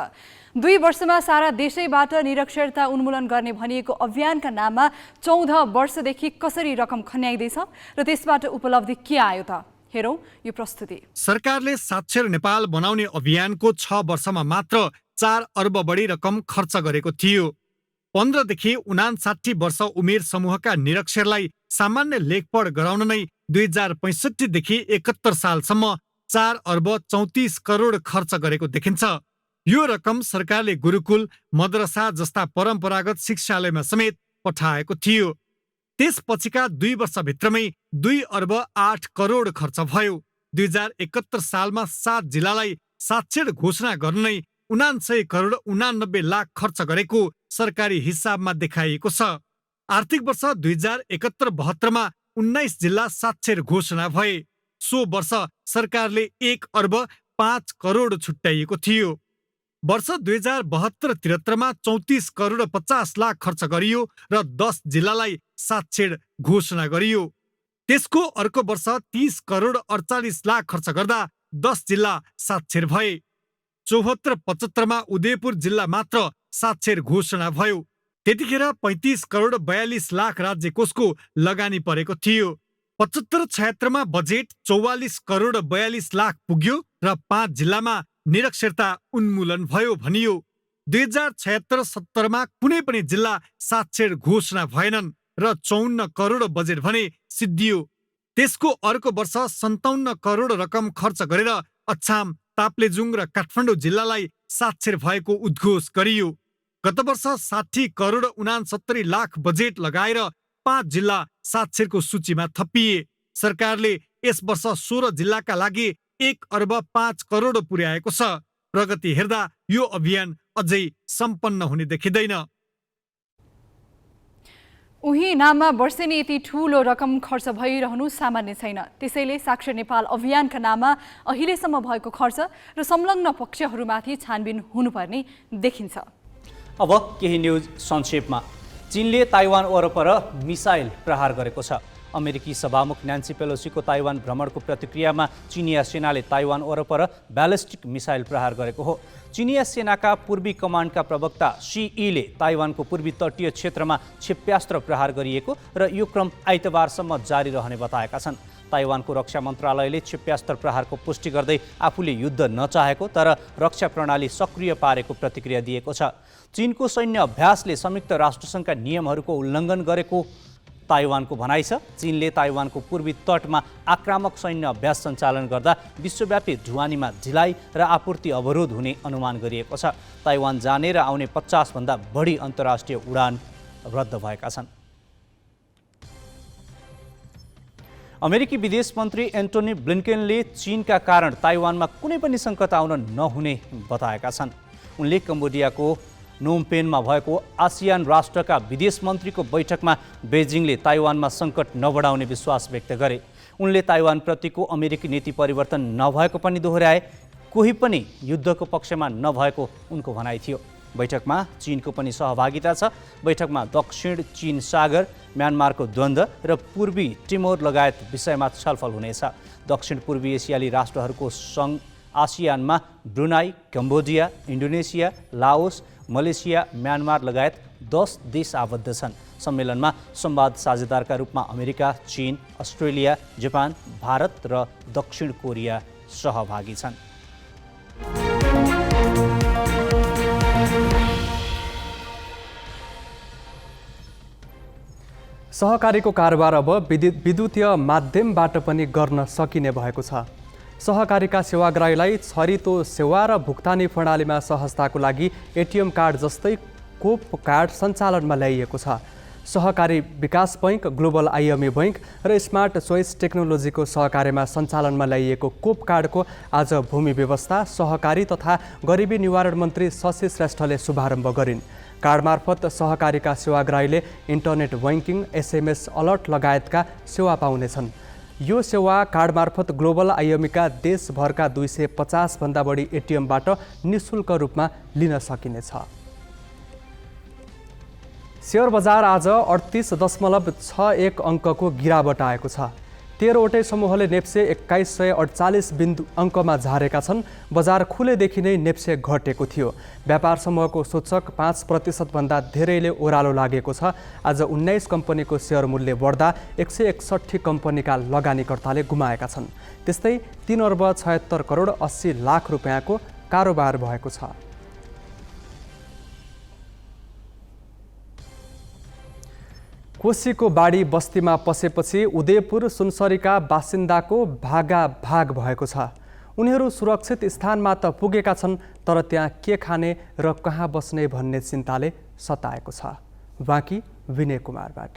2 वर्षमा सारा देशैबाट निरक्षरता उन्मूलन गर्ने भनिएको अभियानका नाममा 14 वर्षदेखि कसरी रकम खन्याइँदैछ र त्यसबाट उपलब्धि के आयो त? हेरौँ यो प्रस्तुति। सरकारले साक्षर नेपाल बनाउने अभियानको 6 वर्षमा मात्र 4 अर्ब बढी रकम खर्च गरेको थियो। 15 देखि 59 वर्ष उमेर समूहका निरक्षरलाई सामान्य लेखपढ गराउन नै 2065 देखि 71 सालसम्म 4 अर्ब 34 करोड खर्च गरेको देखिन्छ। यो रकम सरकारले गुरुकुल, मद्रसा जस्ता परम्परागत शिक्षालयमा समेत पठाएको थियो। त्यसपछिका 2 वर्षभित्रमै 2 अर्ब 8 करोड खर्च भयो। 2071 सालमा 7 जिल्लालाई साक्षर घोषणा गर्न नै 79 करोड 89 लाख खर्च गरेको सरकारी हिसाबमा देखाइएको छ। आर्थिक वर्ष 2071-72 मा 19 जिल्ला साक्षर घोषणा भए। सो वर्ष सरकारले 1 अर्ब 5 करोड छुट्याइएको थियो। वर्ष 2072-73 मा 34 करोड 50 लाख खर्च गरियो र 10 जिल्लालाई साक्षर घोषणा गरियो। त्यसको अर्को वर्ष 30 करोड 48 लाख खर्च गर्दा 10 जिल्ला साक्षर भए। 74-75 मा उदयपुर जिल्ला मात्र साक्षर घोषणा भयो। त्यतिखेर 35 करोड 42 लाख राज्य कोषको लगानी परेको थियो। 75-76 मा बजेट 44 करोड 42 लाख पुग्यो र 5 जिल्लामा निरक्षरता उन्मूलन भयो भनियो। 2076-70 मा कुनै पनि जिल्ला साक्षर घोषणा भएनन् र 54 करोड बजेट भने सिद्धियो। त्यसको अर्को वर्ष 57 करोड रकम खर्च गरेर अछाम, ताप्लेजुङ र काठमाडौँ जिल्लालाई साक्षर भएको उद्घोष गरियो। गत वर्ष 60 करोड 69 लाख बजेट लगाएर 5 जिल्ला साक्षरको सूचीमा थपिए। सरकारले यस वर्ष 16 जिल्लाका लागि 1 अर्ब 5 करोड पुर्याएको छ। प्रगति हेर्दा यो अभियान अझै सम्पन्न हुने देखिँदैन। उही नाममा वर्षेनी यति ठूलो रकम खर्च भइरहनु सामान्य छैन। त्यसैले साक्षर नेपाल अभियानका नाममा अहिलेसम्म भएको खर्च र संलग्न पक्षहरूमाथि छानबिन हुनुपर्ने देखिन्छ। अब केही न्युज संक्षेपमा। चीनले ताइवान वरपर मिसाइल प्रहार गरेको छ। अमेरिकी सभामुख न्यान्सी पेलोसीको ताइवान भ्रमणको प्रतिक्रियामा चिनिया सेनाले ताइवान वरपर ब्यालिस्टिक मिसाइल प्रहार गरेको हो। चिनिया सेनाका पूर्वी कमान्डका प्रवक्ता सीईले ताइवानको पूर्वी तटीय क्षेत्रमा क्षेप्यास्त्र प्रहार गरिएको र यो क्रम आइतबारसम्म जारी रहने बताएका छन्। ताइवानको रक्षा मन्त्रालयले क्षेप्यास्त्र प्रहारको पुष्टि गर्दै आफूले युद्ध नचाहेको तर रक्षा प्रणाली सक्रिय पारेको प्रतिक्रिया दिएको छ। चीनको सैन्य अभ्यासले संयुक्त राष्ट्रसङ्घका नियमहरूको उल्लङ्घन गरेको ताइवानको भनाइ छ। चीनले ताइवानको पूर्वी तटमा आक्रामक सैन्य अभ्यास सञ्चालन गर्दा विश्वव्यापी ढुवानीमा ढिलाइ र आपूर्ति अवरोध हुने अनुमान गरिएको छ। ताइवान जाने र आउने 50 भन्दा बढी अन्तर्राष्ट्रिय उडान रद्द भएका छन्। अमेरिकी विदेश मन्त्री एन्टोनी ब्लिन्केनले चीनका कारण ताइवानमा कुनै पनि सङ्कट आउन नहुने बताएका छन्। उनले कम्बोडियाको नोमपेनमा भएको आसियान राष्ट्रका विदेश मन्त्रीको बैठकमा बेजिङले ताइवानमा सङ्कट नबढाउने विश्वास व्यक्त गरे। उनले ताइवानप्रतिको अमेरिकी नीति परिवर्तन नभएको पनि दोहोर्याए। कोही पनि युद्धको पक्षमा नभएको उनको भनाइ थियो। बैठकमा चीनको पनि सहभागिता छ। बैठकमा दक्षिण चीन सागर, म्यानमारको द्वन्द्व र पूर्वी टिमोर लगायत विषयमा छलफल हुनेछ। दक्षिण पूर्वी एसियाली राष्ट्रहरूको सङ्घ आसियानमा Brunei, Cambodia, Indonesia, Laos, Malaysia, Myanmar लगायत 10 देश आबद्ध छन्। सम्मेलनमा संवाद साझेदारका रूपमा अमेरिका, चीन, अस्ट्रेलिया, जापान, भारत र दक्षिण कोरिया सहभागी छन्। सहकारीको कारोबार अब विद्युतीय माध्यमबाट पनि गर्न सकिने भएको छ। सहकारीका सेवाग्राहीलाई छरितो सेवा र भुक्तानी प्रणालीमा सहजताको लागि एटिएम कार्ड जस्तै कोप कार्ड सञ्चालनमा ल्याइएको छ। सहकारी विकास बैंक, ग्लोबल आइएमई बैंक र स्मार्ट चोइस टेक्नोलोजीको सहकार्यमा सञ्चालनमा ल्याइएको कोप कार्डको आज भूमि व्यवस्था, सहकारी तथा गरिबी निवारण मन्त्री शशि श्रेष्ठले शुभारम्भ गरिन्। कार्ड मार्फत सहकारीका सेवाग्राहीले इन्टरनेट बैंकिङ, एसएमएस अलर्ट लगायतका सेवा पाउनेछन्। यो सेवा कार्ड मार्फत ग्लोबल आइएमईका देशभरका 250 भन्दा बढी एटिएमबाट निःशुल्क रूपमा लिन सकिनेछ। शेयर बजार आज 38.61 अङ्कको गिरावट आएको छ। 13वटै समूहले नेप्से 2148 बिन्दु अङ्कमा झारेका छन्। बजार खुलेदेखि नै नेप्से घटेको थियो। व्यापार समूहको सूचक 5% भन्दा धेरैले ओह्रालो लागेको छ। आज 19 कम्पनीको सेयर मूल्य बढ्दा 161 कम्पनीका लगानीकर्ताले गुमाएका छन्। त्यस्तै 3 अर्ब 76 करोड 80 लाख रुपियाँको कारोबार भएको छ। कोशीको बाढी बस्तीमा पसेपछि उदयपुर सुनसरीका बासिन्दाको भागाभाग भएको छ। उनीहरू सुरक्षित स्थानमा त पुगेका छन्, तर त्यहाँ के खाने र कहाँ बस्ने भन्ने चिन्ताले सताएको छ। बाँकी विनय कुमारबाट।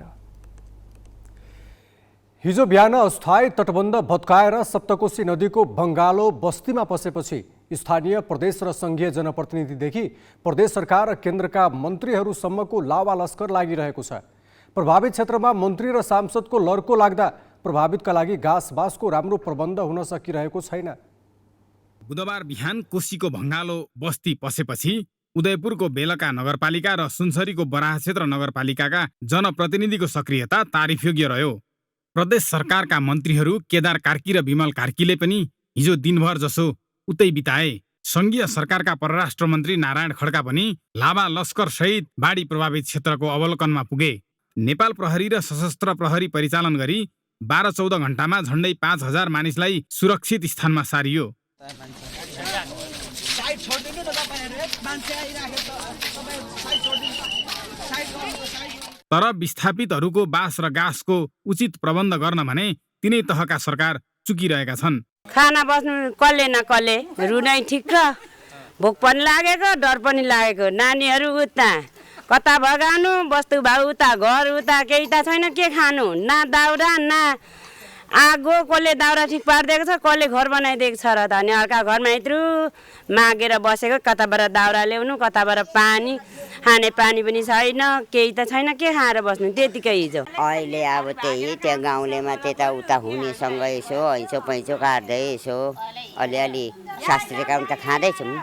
हिजो बिहान अस्थायी तटबन्ध भत्काएर सप्तकोशी नदीको बङ्गालो बस्तीमा पसेपछि स्थानीय प्रदेश र संघीय जनप्रतिनिधिदेखि प्रदेश सरकार र केन्द्रका मन्त्रीहरूसम्मको लावा लस्कर लागिरहेको छ। प्रभावित क्षेत्रमा मन्त्री र सांसदको लर्को लाग्दा प्रभावितका लागि घाँसबासको राम्रो प्रबन्ध हुन सकिरहेको छैन। बुधबार बिहान कोशीको भङ्गालो बस्ती पसेपछि उदयपुरको बेलका नगरपालिका र सुनसरीको बराह क्षेत्र नगरपालिकाका जनप्रतिनिधिको सक्रियता तारिफयोग्य रह्यो। प्रदेश सरकारका मन्त्रीहरू केदार कार्की र विमल कार्कीले पनि हिजो दिनभर जसो उतै बिताए। संघीय सरकारका परराष्ट्र मन्त्री नारायण खड्का पनि लाभा लस्कर सहित बाढी प्रभावित क्षेत्रको अवलोकनमा पुगे। नेपाल प्रहरी र सशस्त्र प्रहरी परिचालन गरी 12-14 घण्टामा झण्डै 5000 मानिसलाई सुरक्षित स्थानमा सारियो। तर विस्थापितहरूको बास र गाँसको उचित प्रबन्ध गर्न भने तिनै तहका सरकार चुकिरहेका छन्। खाना बस्नु कसले न कसले रुनै ठिक र भोक पनि लागेको डर पनि लागेको। नानीहरू उता कता भगानु, वस्तु भाउ उता, घर उता, केही त छैन। के खानु? न दाउरा न आगो। कसले दाउरा ठिक पारिदिएको छ, कसले घर बनाइदिएको छ र त। अनि अर्का घरमा यत्रो मागेर बसेको। कताबाट दाउरा ल्याउनु, कताबाट पानी, खाने पानी पनि छैन, केही त छैन। के खाएर बस्नु? त्यतिकै हिजो। अहिले अब त्यही त्यहाँ गाउँलेमा त्यता उता हुनेसँग यसो हैँचो पैँचो काट्दै यसो अलिअलि शास्त्रीय काम त खाँदैछौँ।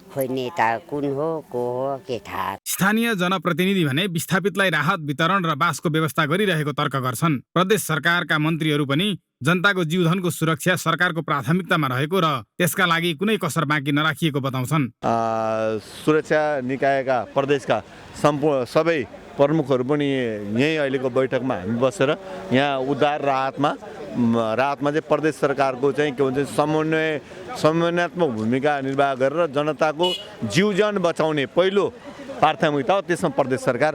खोइ नेता कुन हो, को हो, के थाहा। स्थानीय जनप्रतिनिधि भने विस्थापितलाई राहत वितरण र बासको व्यवस्था गरिरहेको तर्क गर्छन्। प्रदेश सरकारका मन्त्रीहरू पनि जनताको जीवधनको सुरक्षा सरकारको प्राथमिकतामा रहेको र त्यसका लागि कुनै कसर बाँकी नराखिएको बताउँछन्। सुरक्षा निकायका प्रदेशका सबै प्रमुखहरू पनि यही अहिलेको बैठकमा हामी बसेर यहाँ उद्धार राहतमा चाहिँ प्रदेश सरकारको चाहिँ के भन्छ समन्वयात्मक भूमिका निर्वाह गरेर जनताको जीवज्यान बचाउने पहिलो प्राथमिकता हो। त्यसमा प्रदेश सरकार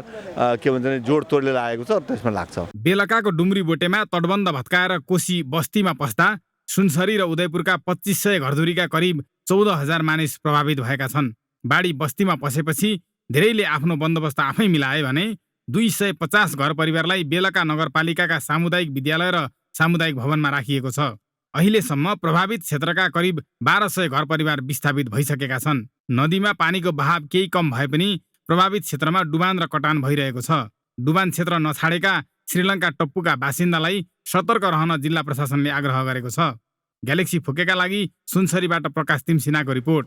के भन्छ जोडतोडले लागेको छ, त्यसमा लाग्छ। बेलकाको डुम्री बोटेमा तटबन्ध भत्काएर कोशी बस्तीमा पस्दा सुनसरी र उदयपुरका 2500 घरधुरीका करिब 14000 मानिस प्रभावित भएका छन्। बाढी बस्तीमा पसेपछि धेरैले आफ्नो बन्दोबस्त आफै मिलाए भने 250 घर परिवारलाई बेलका नगरपालिकाका सामुदायिक विद्यालय र सामुदायिक भवनमा राखिएको छ। अहिलेसम्म प्रभावित क्षेत्रका करिब 1200 घर परिवार विस्थापित भइसकेका छन्। नदीमा पानीको बहाव केही कम भए पनि प्रभावित क्षेत्रमा डुबान र कटान भइरहेको छ। डुबान क्षेत्र नछाडेका श्रीलङ्का टप्पुका बासिन्दालाई सतर्क रहन जिल्ला प्रशासनले आग्रह गरेको छ। ग्यालेक्सी फुकेका लागि सुनसरीबाट प्रकाश तिमसिनाको रिपोर्ट।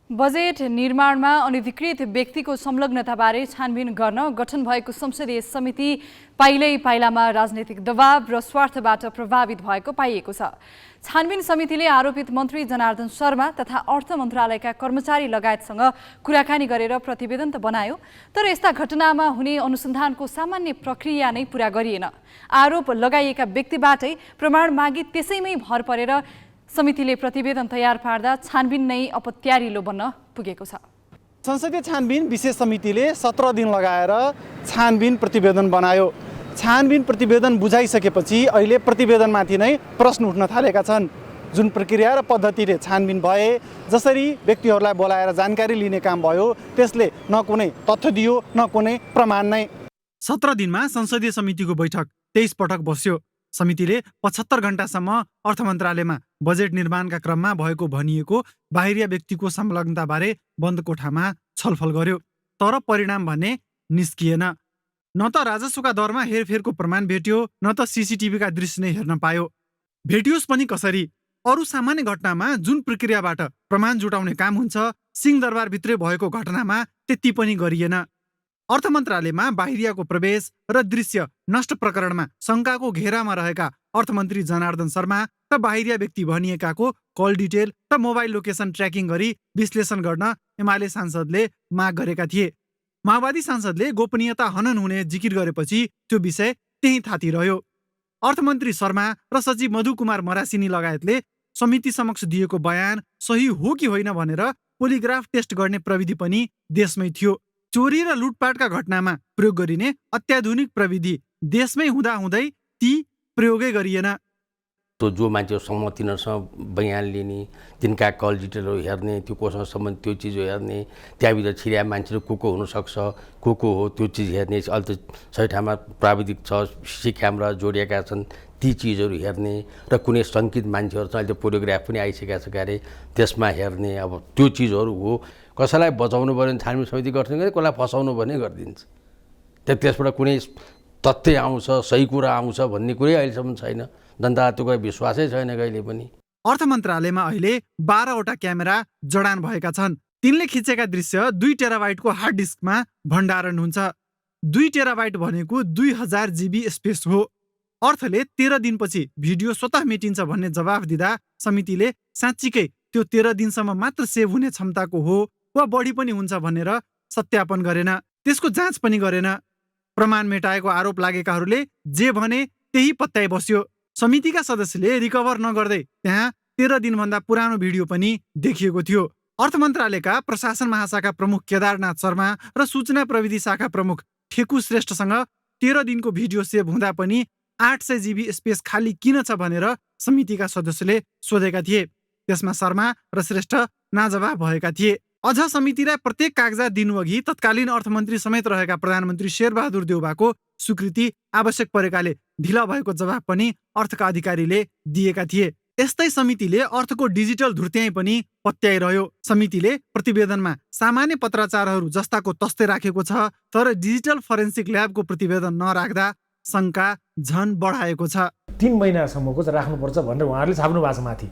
बजेट निर्माणमा अनधिकृत व्यक्तिको संलग्नताबारे छानबिन गर्न गठन भएको संसदीय समिति पाइलामा राजनीतिक दबाव र स्वार्थबाट प्रभावित भएको पाइएको छ। छानबिन समितिले आरोपित मन्त्री जनार्दन शर्मा तथा अर्थ मन्त्रालयका कर्मचारी लगायतसँग कुराकानी गरेर प्रतिवेदन त बनायो, तर यस्ता घटनामा हुने अनुसन्धानको सामान्य प्रक्रिया नै पूरा गरिएन। आरोप लगाइएका व्यक्तिबाटै प्रमाण मागी त्यसैमै भर परेर समितिले प्रतिवेदन तयार पार्दा छानबिन नै अपत्यारिलो बन्न पुगेको छ। संसदीय छानबिन विशेष समितिले 17 दिन लगाएर छानबिन प्रतिवेदन बनायो। छानबिन प्रतिवेदन बुझाइसकेपछि अहिले प्रतिवेदनमाथि नै प्रश्न उठ्न थालेका छन्। जुन प्रक्रिया र पद्धतिले छानबिन भए, जसरी व्यक्तिहरूलाई बोलाएर जानकारी लिने काम भयो, त्यसले न कुनै तथ्य दियो न कुनै प्रमाण नै। 17 दिनमा संसदीय समितिको बैठक 23 पटक बस्यो। समितिले 75 घण्टासम्म अर्थ मन्त्रालयमा बजेट निर्माणका क्रममा भएको भनिएको बाहिरिया व्यक्तिको संलग्नताबारे बन्द कोठामा छलफल गर्यो, तर परिणाम भने निस्किएन। न त राजस्वका दरमा हेरफेरको प्रमाण भेट्यो, न त सीसीटीभीका दृश्य नै हेर्न पायो। भेटियोस् पनि कसरी? अरू सामान्य घटनामा जुन प्रक्रियाबाट प्रमाण जुटाउने काम हुन्छ, सिंहदरबारभित्रै भएको घटनामा त्यति पनि गरिएन। अर्थ मन्त्रालयमा बाहिरियाको प्रवेश र दृश्य नष्ट प्रकरणमा शङ्काको घेरामा रहेका अर्थमन्त्री जनार्दन शर्मा र बाहिरिया व्यक्ति भनिएकाको कल डिटेल र मोबाइल लोकेसन ट्र्याकिङ गरी विश्लेषण गर्न एमाले सांसदले माग गरेका थिए। माओवादी सांसदले गोपनीयता हनन हुने जिकिर गरेपछि त्यो विषय त्यही थाती रह्यो। अर्थमन्त्री शर्मा र सचिव मधु कुमार मरासिनी लगायतले समिति समक्ष दिएको बयान सही हो कि होइन भनेर पोलिग्राफ टेस्ट गर्ने प्रविधि पनि देशमै थियो। चोरी र लुटपाटका घटनामा प्रयोग गरिने अत्याधुनिक प्रविधि देशमै हुँदाहुँदै ती प्रयोगै गरिएन। त्यो जो मान्छेहरू सहमति नसँग बयान लिने, तिनका कल डिटेलहरू हेर्ने, त्यो कोसँग सम्बन्धित त्यो चिजहरू हेर्ने, त्यहाँभित्र छिर्या मान्छेहरू को हुनसक्छ, को हो त्यो चिज हेर्ने, अहिले त सही ठाउँमा प्राविधिक छ, सिसी क्यामेरा जोडिएका छन्, ती चिजहरू हेर्ने र कुनै सङ्कित मान्छेहरू छ, अहिले त पोलियोग्राफ पनि आइसकेका छ क्यारे, त्यसमा हेर्ने। अब त्यो चिजहरू हो। कसैलाई बचाउनु पर्यो भने छानबिन समिति गर्छन् कि कसैलाई फसाउनु भने गरिदिन्छ। त्यसबाट कुनै तथ्य आउँछ, सही कुरा आउँछ भन्ने कुरै अहिलेसम्म छैन। जनतालाई त्यो विश्वासै छैन कहिले पनि। अर्थ मन्त्रालयमा अहिले 12वटा क्यामेरा जडान भएका छन्। तिनले खिचेका दृश्य 2 टेराबाइटको हार्ड डिस्कमा भण्डारण हुन्छ। 2 टेराबाइट भनेको 2000 GB स्पेस हो। अर्थले 13 दिनपछि भिडियो स्वतः मेटिन्छ भन्ने जवाफ दिँदा समितिले साँच्चीकै त्यो 13 दिनसम्म मात्र सेभ हुने क्षमताको हो वा बढी पनि हुन्छ भनेर सत्यापन गरेन, त्यसको जाँच पनि गरेन। प्रमाण मेटाएको आरोप लागेकाहरूले जे भने त्यही पत्याइ बस्यो। समितिका सदस्यले रिकभर नगर्दै त्यहाँ 13 दिनभन्दा पुरानो भिडियो पनि देखिएको थियो। अर्थ मन्त्रालयका प्रशासन महाशाखा प्रमुख केदारनाथ शर्मा र सूचना प्रविधि शाखा प्रमुख ठेकु श्रेष्ठसँग 13 दिनको भिडियो सेभ हुँदा पनि 800 GB स्पेस खाली किन छ भनेर समितिका सदस्यले सोधेका थिए। त्यसमा शर्मा र श्रेष्ठ नाजवाफ भएका थिए। अझ समितिलाई प्रत्येक कागजात दिनुअघि तत्कालीन अर्थमन्त्री समेत रहेका प्रधानमन्त्री शेरबहादुर देउवाको स्वीकृति आवश्यक परेकाले ढिला भएको जवाफ पनि अर्थका अधिकारीले दिएका थिए। यस्तै समितिले अर्थको डिजिटल धुर्त्याइ पनि पत्याइरह्यो। समितिले प्रतिवेदनमा सामान्य पत्राचारहरू जस्ताको तस्तै राखेको छ, तर डिजिटल फरेन्सिक ल्याबको प्रतिवेदन नराख्दा शङ्का झन बढाएको छ। 3 महिनासम्मको चाहिँ राख्नुपर्छ भनेर उहाँहरूले छाप्नु भएको छ माथि।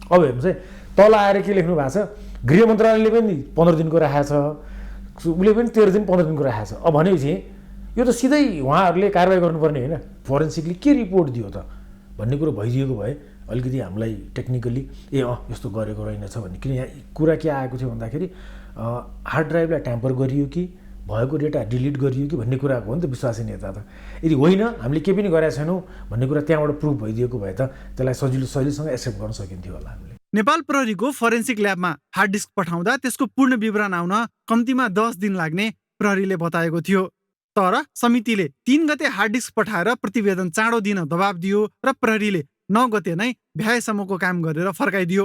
अब हेर्नुहोस् है, तल आएर के लेख्नु भएको छ, गृह मन्त्रालयले पनि 15 दिनको राखेको छ, उसले पनि 13 दिन 15 दिनको राखेको छ। अब भनेपछि यो त सिधै उहाँहरूले कारवाही गर्नुपर्ने होइन, फोरेन्सिकले के रिपोर्ट दियो त भन्ने कुरो भइदिएको भए अलिकति हामीलाई टेक्निकली यस्तो गरेको रहेनछ भन्ने। किन यहाँ कुरा के आएको थियो भन्दाखेरि हार्ड ड्राइभलाई ट्याम्पर गरियो कि भएको डेटा डिलिट गरियो कि भन्ने कुराको हो नि त विश्वसनीयता त। यदि होइन हामीले केही पनि गरेका छैनौँ भन्ने कुरा त्यहाँबाट प्रुफ भइदिएको भए त त्यसलाई सजिलोसँग एक्सेप्ट गर्न सकिन्थ्यो होला हामीले। नेपाल प्रहरीको फोरेन्सिक ल्याबमा हार्ड डिस्क पठाउँदा त्यसको पूर्ण विवरण आउन कम्तीमा 10 दिन लाग्ने प्रहरीले बताएको थियो। तर समितिले 3 गते हार्ड डिस्क पठाएर प्रतिवेदन चाँडो दिन दबाब दियो र प्रहरीले 9 गते नै भ्याएसम्मको काम गरेर फर्काइदियो।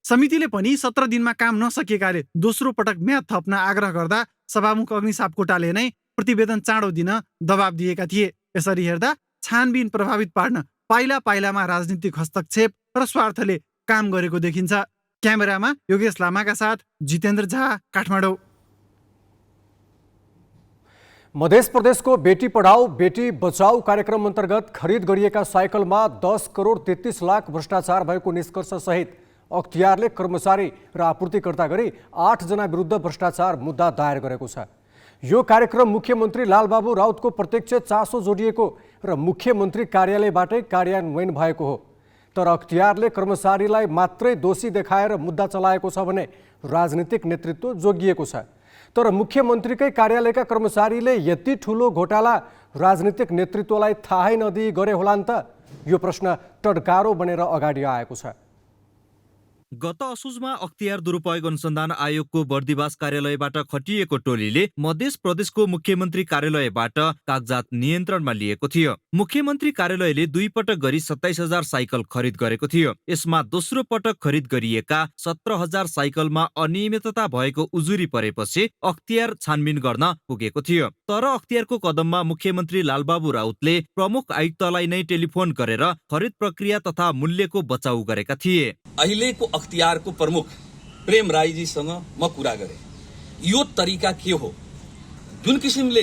समितिले पनि 17 दिनमा काम नसकेकाले दोस्रो पटक म्याद थप्न आग्रह गर्दा सभामुख अग्नि सापकोटाले नै प्रतिवेदन चाँडो दिन दबाब दिएका थिए। यसरी हेर्दा छानबिन प्रभावित पार्न पाइला पाइलामा राजनीतिक हस्तक्षेप र स्वार्थले काम गरेको देखिन्छ। क्यामेरामा योगेश लामाका साथ जितेन्द्र झा, काठमाडौँ। मध्य प्रदेशको बेटी पढाऊ बेटी बचाऊ कार्यक्रम अन्तर्गत खरिद गरिएका साइकलमा 10 करोड 33 लाख भ्रष्टाचार भएको निष्कर्ष सहित अख्तियारले कर्मचारी र आपूर्तिकर्ता गरी 8 जना विरुद्ध भ्रष्टाचार मुद्दा दायर गरेको छ। यो कार्यक्रम मुख्यमन्त्री लालबाबु राउतको प्रत्यक्ष चासो जोडिएको र मुख्यमन्त्री कार्यालयबाटै कार्यान्वयन भएको हो। तर अख्तियारले कर्मचारीलाई मात्रै दोषी देखाएर मुद्दा चलाएको छ भने राजनीतिक नेतृत्व जोगिएको छ। तर मुख्यमन्त्रीकै कार्यालयका कर्मचारीले यति ठुलो घोटाला राजनीतिक नेतृत्वलाई थाहै नदिई गरे होलान् त? यो प्रश्न टड्कारो बनेर अगाडि आएको छ। गत असोजमा अख्तियार दुरुपयोग अनुसन्धान आयोगको बर्दिवास कार्यालयबाट खटिएको टोलीले मध्य प्रदेशको मुख्यमन्त्री कार्यालयबाट कागजात नियन्त्रणमा लिएको थियो। मुख्यमन्त्री कार्यालयले 2 पटक गरी 27,000 साइकल खरिद गरेको थियो। यसमा दोस्रो पटक खरिद गरिएका 17,000 साइकलमा अनियमितता भएको उजुरी परेपछि अख्तियार छानबिन गर्न पुगेको थियो। तर अख्तियारको कदममा मुख्यमन्त्री लालबाबु राउतले प्रमुख आयुक्तलाई नै टेलिफोन गरेर खरिद प्रक्रिया तथा मूल्यको बचाउ गरेका थिए। अहिलेको अख्तियारको प्रमुख प्रेम राईजीसँग म कुरा गरेँ। यो तरिका के हो, जुन किसिमले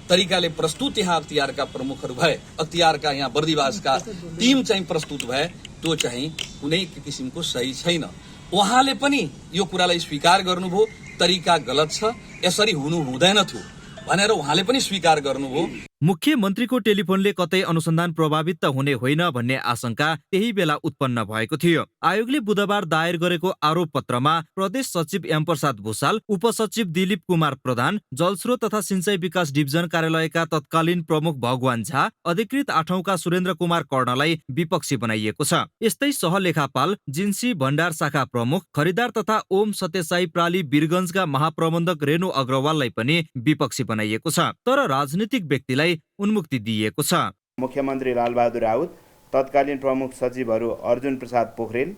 तरिकाले प्रस्तुत यहाँ अख्तियारका प्रमुखहरू भए, अख्तियारका यहाँ बर्दिवासका टिम चाहिँ प्रस्तुत भए, त्यो चाहिँ कुनै किसिमको सही छैन। उहाँले पनि यो कुरालाई स्वीकार गर्नुभयो, तरिका गलत छ, यसरी हुनु हुँदैन थियो भनेर उहाँले पनि स्वीकार गर्नुभयो। मुख्यमन्त्रीको टेलिफोनले कतै अनुसन्धान प्रभावित त हुने होइन भन्ने आशंका त्यही बेला उत्पन्न भएको थियो। आयोगले बुधबार दायर गरेको आरोप पत्रमा प्रदेश सचिव एमप्रसाद भूषाल, उपसचिव दिलीप कुमार प्रधान, जलस्रोत तथा सिंचाई विकास डिभिजन कार्यालयका तत्कालीन प्रमुख भगवान झा, अधिकृत 8औंका सुरेन्द्र कुमार कर्णलाई विपक्षी बनाइएको छ। यस्तै सहलेखापाल, जिन्सी भण्डार शाखा प्रमुख, खरिदार तथा ओम सत्यसाई प्राली वीरगञ्जका महाप्रबन्धक रेणु अग्रवाललाई पनि विपक्षी बनाइएको छ। तर राजनीतिक व्यक्तिलाई उन्मुक्ति दिइएको छ। मुख्यमन्त्री लालबहादुर राउत, तत्कालीन प्रमुख सचिवहरू अर्जुन प्रसाद पोखरेल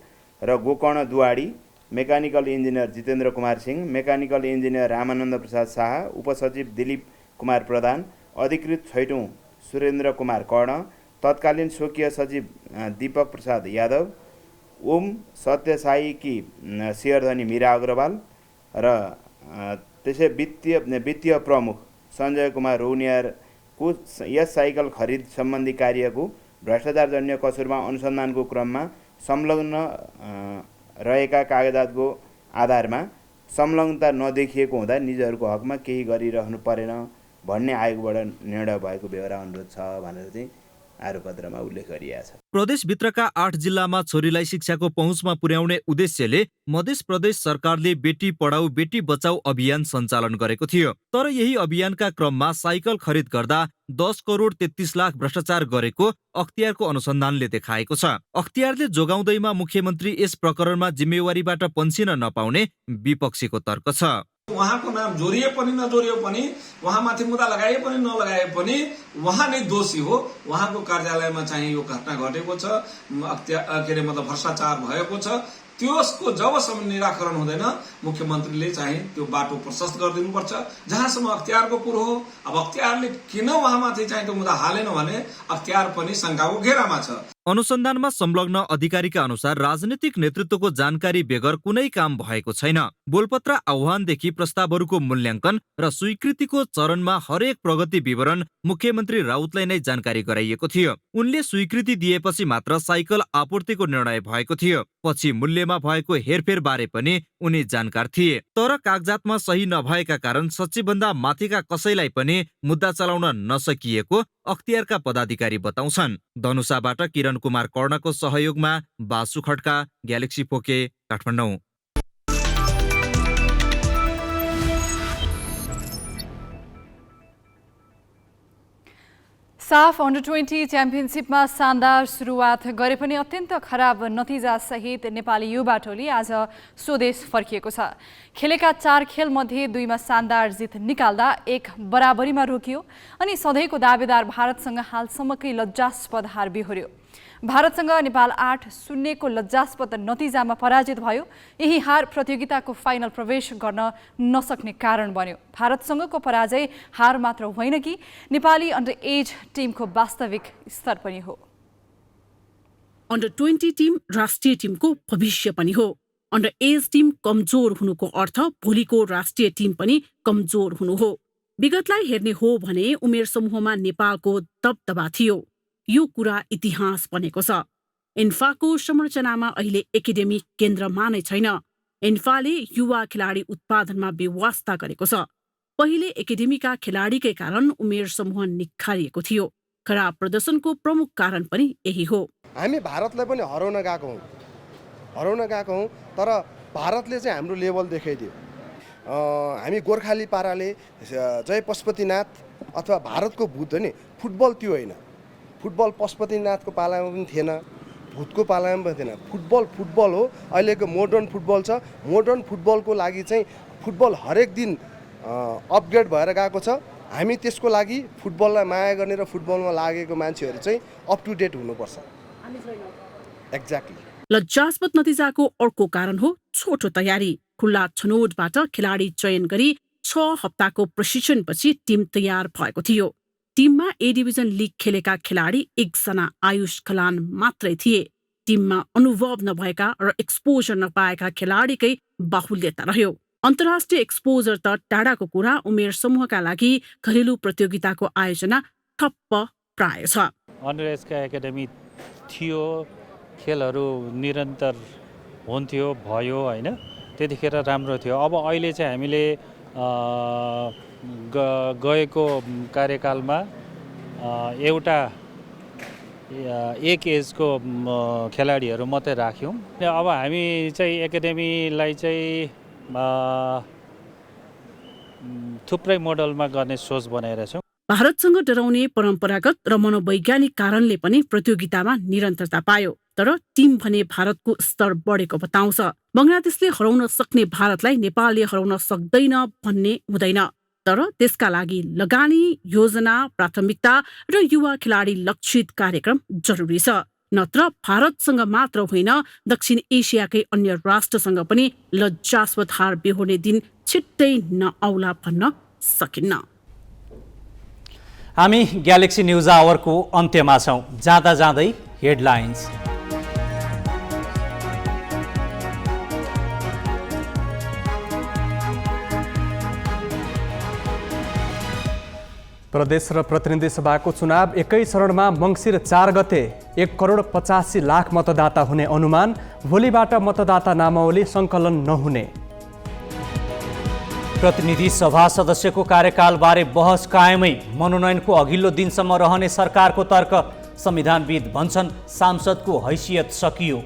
र Gokarna Duwadi, mechanical engineer Jitendra Kumar Singh, mechanical engineer Ramanand Prasad Shah, उपसचिव दिलीप कुमार प्रधान, अधिकृत 6औं सुरेन्द्र कुमार कर्ण, तत्कालीन स्वकीय सचिव दीपक प्रसाद यादव, ओम सत्यसाईकी शेयरधनी मीरा अग्रवाल र त्यसै वित्तीय प्रमुख सञ्जय कुमार रौनियारको यस साइकल खरिद सम्बन्धी कार्यको भ्रष्टाचारजन्य कसुरमा अनुसन्धानको क्रममा संलग्न रहेका कागजातको आधारमा संलग्नता नदेखिएको हुँदा निजहरूको हकमा केही गरिरहनु परेन भन्ने आयोगबाट निर्णय भएको बेहोरा अनुरोध छ भनेर चाहिँ आरोपपत्रमा उल्लेख गरिएको छ। प्रदेशभित्रका 8 जिल्लामा छोरीलाई शिक्षाको पहुँचमा पुर्याउने उद्देश्यले मध्य प्रदेश सरकारले बेटी पढाऊ बेटी बचाऊ अभियान सञ्चालन गरेको थियो। तर यही अभियानका क्रममा साइकल खरिद गर्दा 10 करोड 33 लाख भ्रष्टाचार गरेको अख्तियारको अनुसन्धानले देखाएको छ। अख्तियारले जोगाउँदैमा मुख्यमन्त्री यस प्रकरणमा जिम्मेवारीबाट पन्सिन नपाउने विपक्षीको तर्क छ। उहाँको नाम जोडिए पनि नजोडिए पनि, उहाँमाथि मुद्दा लगाए पनि नलगाए पनि उहाँ नै दोषी हो। उहाँको कार्यालयमा चाहिँ यो घटना घटेको छ, भ्रष्टाचार भएको छ। त्यसको जबसम्म निराकरण हुँदैन मुख्यमन्त्रीले चाहिँ त्यो बाटो प्रशस्त गरिदिनुपर्छ। जहाँसम्म अख्तियारको कुरो हो, अब अख्तियारले किन उहाँमाथि चाहिँ त्यो मुद्दा हालेन भने अख्तियार पनि शङ्काको घेरामा छ। अनुसन्धानमा संलग्न अधिकारीका अनुसार राजनीतिक नेतृत्वको जानकारी बेगर कुनै काम भएको छैन। बोलपत्र आह्वानदेखि प्रस्तावहरूको मूल्याङ्कन र स्वीकृतिको चरणमा हरेक प्रगति विवरण मुख्यमन्त्री राउतलाई नै जानकारी गराइएको थियो। उनले स्वीकृति दिएपछि मात्र साइकल आपूर्तिको निर्णय भएको थियो। पछि मूल्यमा भएको हेरफेर बारे पनि उनी जानकार थिए। तर कागजातमा सही नभएका कारण सचिवभन्दा माथिका कसैलाई पनि मुद्दा चलाउन नसकिएको अख्तियारका पदाधिकारी बताउँछन्। धनुषाबाट किरण कुमार कर्णको सहयोगमा बासु खड्का, ग्यालेक्सी पोके, काठमाडौँ। साफ अन्डर-20 च्याम्पियनसिपमा शानदार सुरुवात गरे पनि अत्यन्त खराब नतिजा सहित नेपाली युवा टोली आज स्वदेश फर्किएको छ। खेलेका 4 खेलमध्ये 2मा शानदार जित निकाल्दा 1 बराबरीमा रोकियो अनि सधैँको दावेदार भारतसँग हालसम्मकै लज्जास्पद हार बिहोर्यो। भारतसँग नेपाल 8-0 को लज्जास्पद नतिजामा पराजित भयो। यही हार प्रतियोगिताको फाइनल प्रवेश गर्न नसक्ने कारण बन्यो। भारतसँगको पराजय हार मात्र होइन कि नेपाली अन्डर एज टिमको वास्तविक स्तर पनि हो। अन्डर 20 टिम राष्ट्रिय टिमको भविष्य पनि हो। अन्डर एज टिम कमजोर हुनुको अर्थ भोलिको राष्ट्रिय टिम पनि कमजोर हुनु हो। विगतलाई हेर्ने हो भने उमेर समूहमा नेपालको दबदबा थियो। यो कुरा इतिहास बनेको छ। इन्फाको संरचनामा अहिले एकाडेमी केन्द्रमा नै छैन। इन्फाले युवा खेलाडी उत्पादनमा व्यवस्था गरेको छ। पहिले एकाडेमीका खेलाडीकै कारण उमेर समूह निखारिएको थियो। खराब प्रदर्शनको प्रमुख कारण पनि यही हो। हामी भारतलाई पनि हराउन गएको हौँ तर भारतले चाहिँ हाम्रो लेभल देखाइदियो। हामी गोर्खाली पाराले जय पशुपतिनाथ अथवा भारतको भूत हो नि, फुटबल त्यो होइन। फुटबल पशुपतिनाथको पालामा पनि थिएन, भूतको पालामा पनि थिएन। फुटबल हो। अहिलेको मोडर्न फुटबल छ। मोडर्न फुटबलको लागि चाहिँ फुटबल हरेक दिन अपग्रेड भएर गएको छ। हामी त्यसको लागि फुटबललाई माया गर्ने र फुटबलमा लागेको मान्छेहरू चाहिँ अप टु डेट हुनुपर्छ। एक्ज्याक्टली। लज्जास्पद नतिजाको अर्को कारण हो छोटो तयारी। खुल्ला छनौटबाट खेलाडी चयन गरी 6 हप्ताको प्रशिक्षणपछि टिम तयार भएको थियो। टिममा ए डिभिजन लिग खेलेका खेलाडी 1 जना आयुष खलान मात्रै थिए। टिममा अनुभव नभएका र एक्सपोजर नपाएका खेलाडीकै बाहुल्यता रह्यो। अन्तर्राष्ट्रिय एक्सपोजर त टाढाको कुरा, उमेर समूहका लागि घरेलु प्रतियोगिताको आयोजना ठप्प प्राय छ। अन्डर एजका एकाडेमी थियो, खेलहरू निरन्तर हुन्थ्यो भयो होइन, त्यतिखेर राम्रो थियो। अब अहिले चाहिँ हामीले गएको कार्यकालमा एउटा एक एजको खेलाडीहरू मात्रै राख्यौँ। अब हामी चाहिँ एकाडेमीलाई चाहिँ थुप्रै मोडलमा गर्ने सोच बनाइरहेछौँ। भारतसँग डराउने परम्परागत र मनोवैज्ञानिक कारणले पनि प्रतियोगितामा निरन्तरता पायो। तर टिम भने भारतको स्तर बढेको बताउँछ। बङ्गलादेशले हराउन सक्ने भारतलाई नेपालले हराउन सक्दैन भन्ने हुँदैन। तर त्यसका लागि लगानी, योजना, प्राथमिकता र युवा खेलाडी लक्षित कार्यक्रम जरुरी छ। नत्र भारतसँग मात्र होइन, दक्षिण एसियाकै अन्य राष्ट्रसँग पनि लज्जास्पद हार बेहोर्ने दिन छिट्टै नआउला भन्न सकिन्न। हामी ग्यालेक्सी न्युज आवरको अन्त्यमा छौँ। जाँदा जाँदै हेडलाइन्स। प्रदेश र प्रतिनिधि सभाको चुनाव एकै चरणमा मङ्सिर 4 गते 1,85,00,000 मतदाता हुने अनुमान। भोलिबाट मतदाता नामावली सङ्कलन नहुने। प्रतिनिधि सभा सदस्यको कार्यकालबारे बहस कायमै। मनोनयनको अघिल्लो दिनसम्म रहने सरकारको तर्क। संविधानविद भन्छन् सांसदको हैसियत सकियो।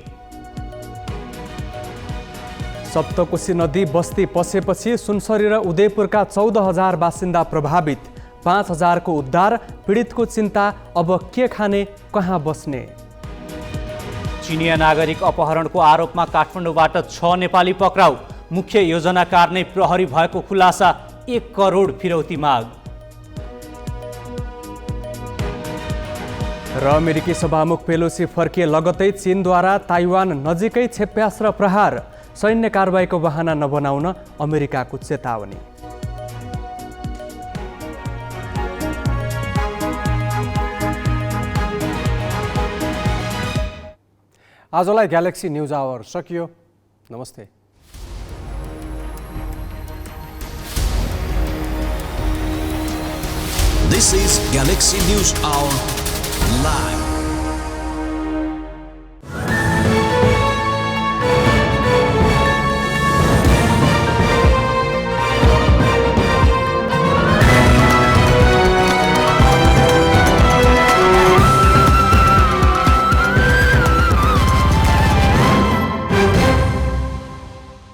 सप्तकोशी नदी बस्ती पसेपछि सुनसरी र उदयपुरका 14,000 बासिन्दा प्रभावित। 5,000 को उद्धार। पीडितको चिन्ता, अब के खाने, कहाँ बस्ने। चिनिया नागरिक अपहरणको आरोपमा काठमाडौँबाट 6 नेपाली पक्राउ। मुख्य योजनाकार नै प्रहरी भएको खुलासा। 1 करोड फिरौती माग। र अमेरिकी सभामुख पेलोसी फर्किए लगतै चीनद्वारा ताइवान नजिकै क्षेप्यास्त्र प्रहार। सैन्य कारबाहीको बहाना नबनाउन अमेरिकाको चेतावनी। आजलाई ग्यालेक्सी न्युज आवर सकियो। नमस्ते। This is Galaxy News Hour Live.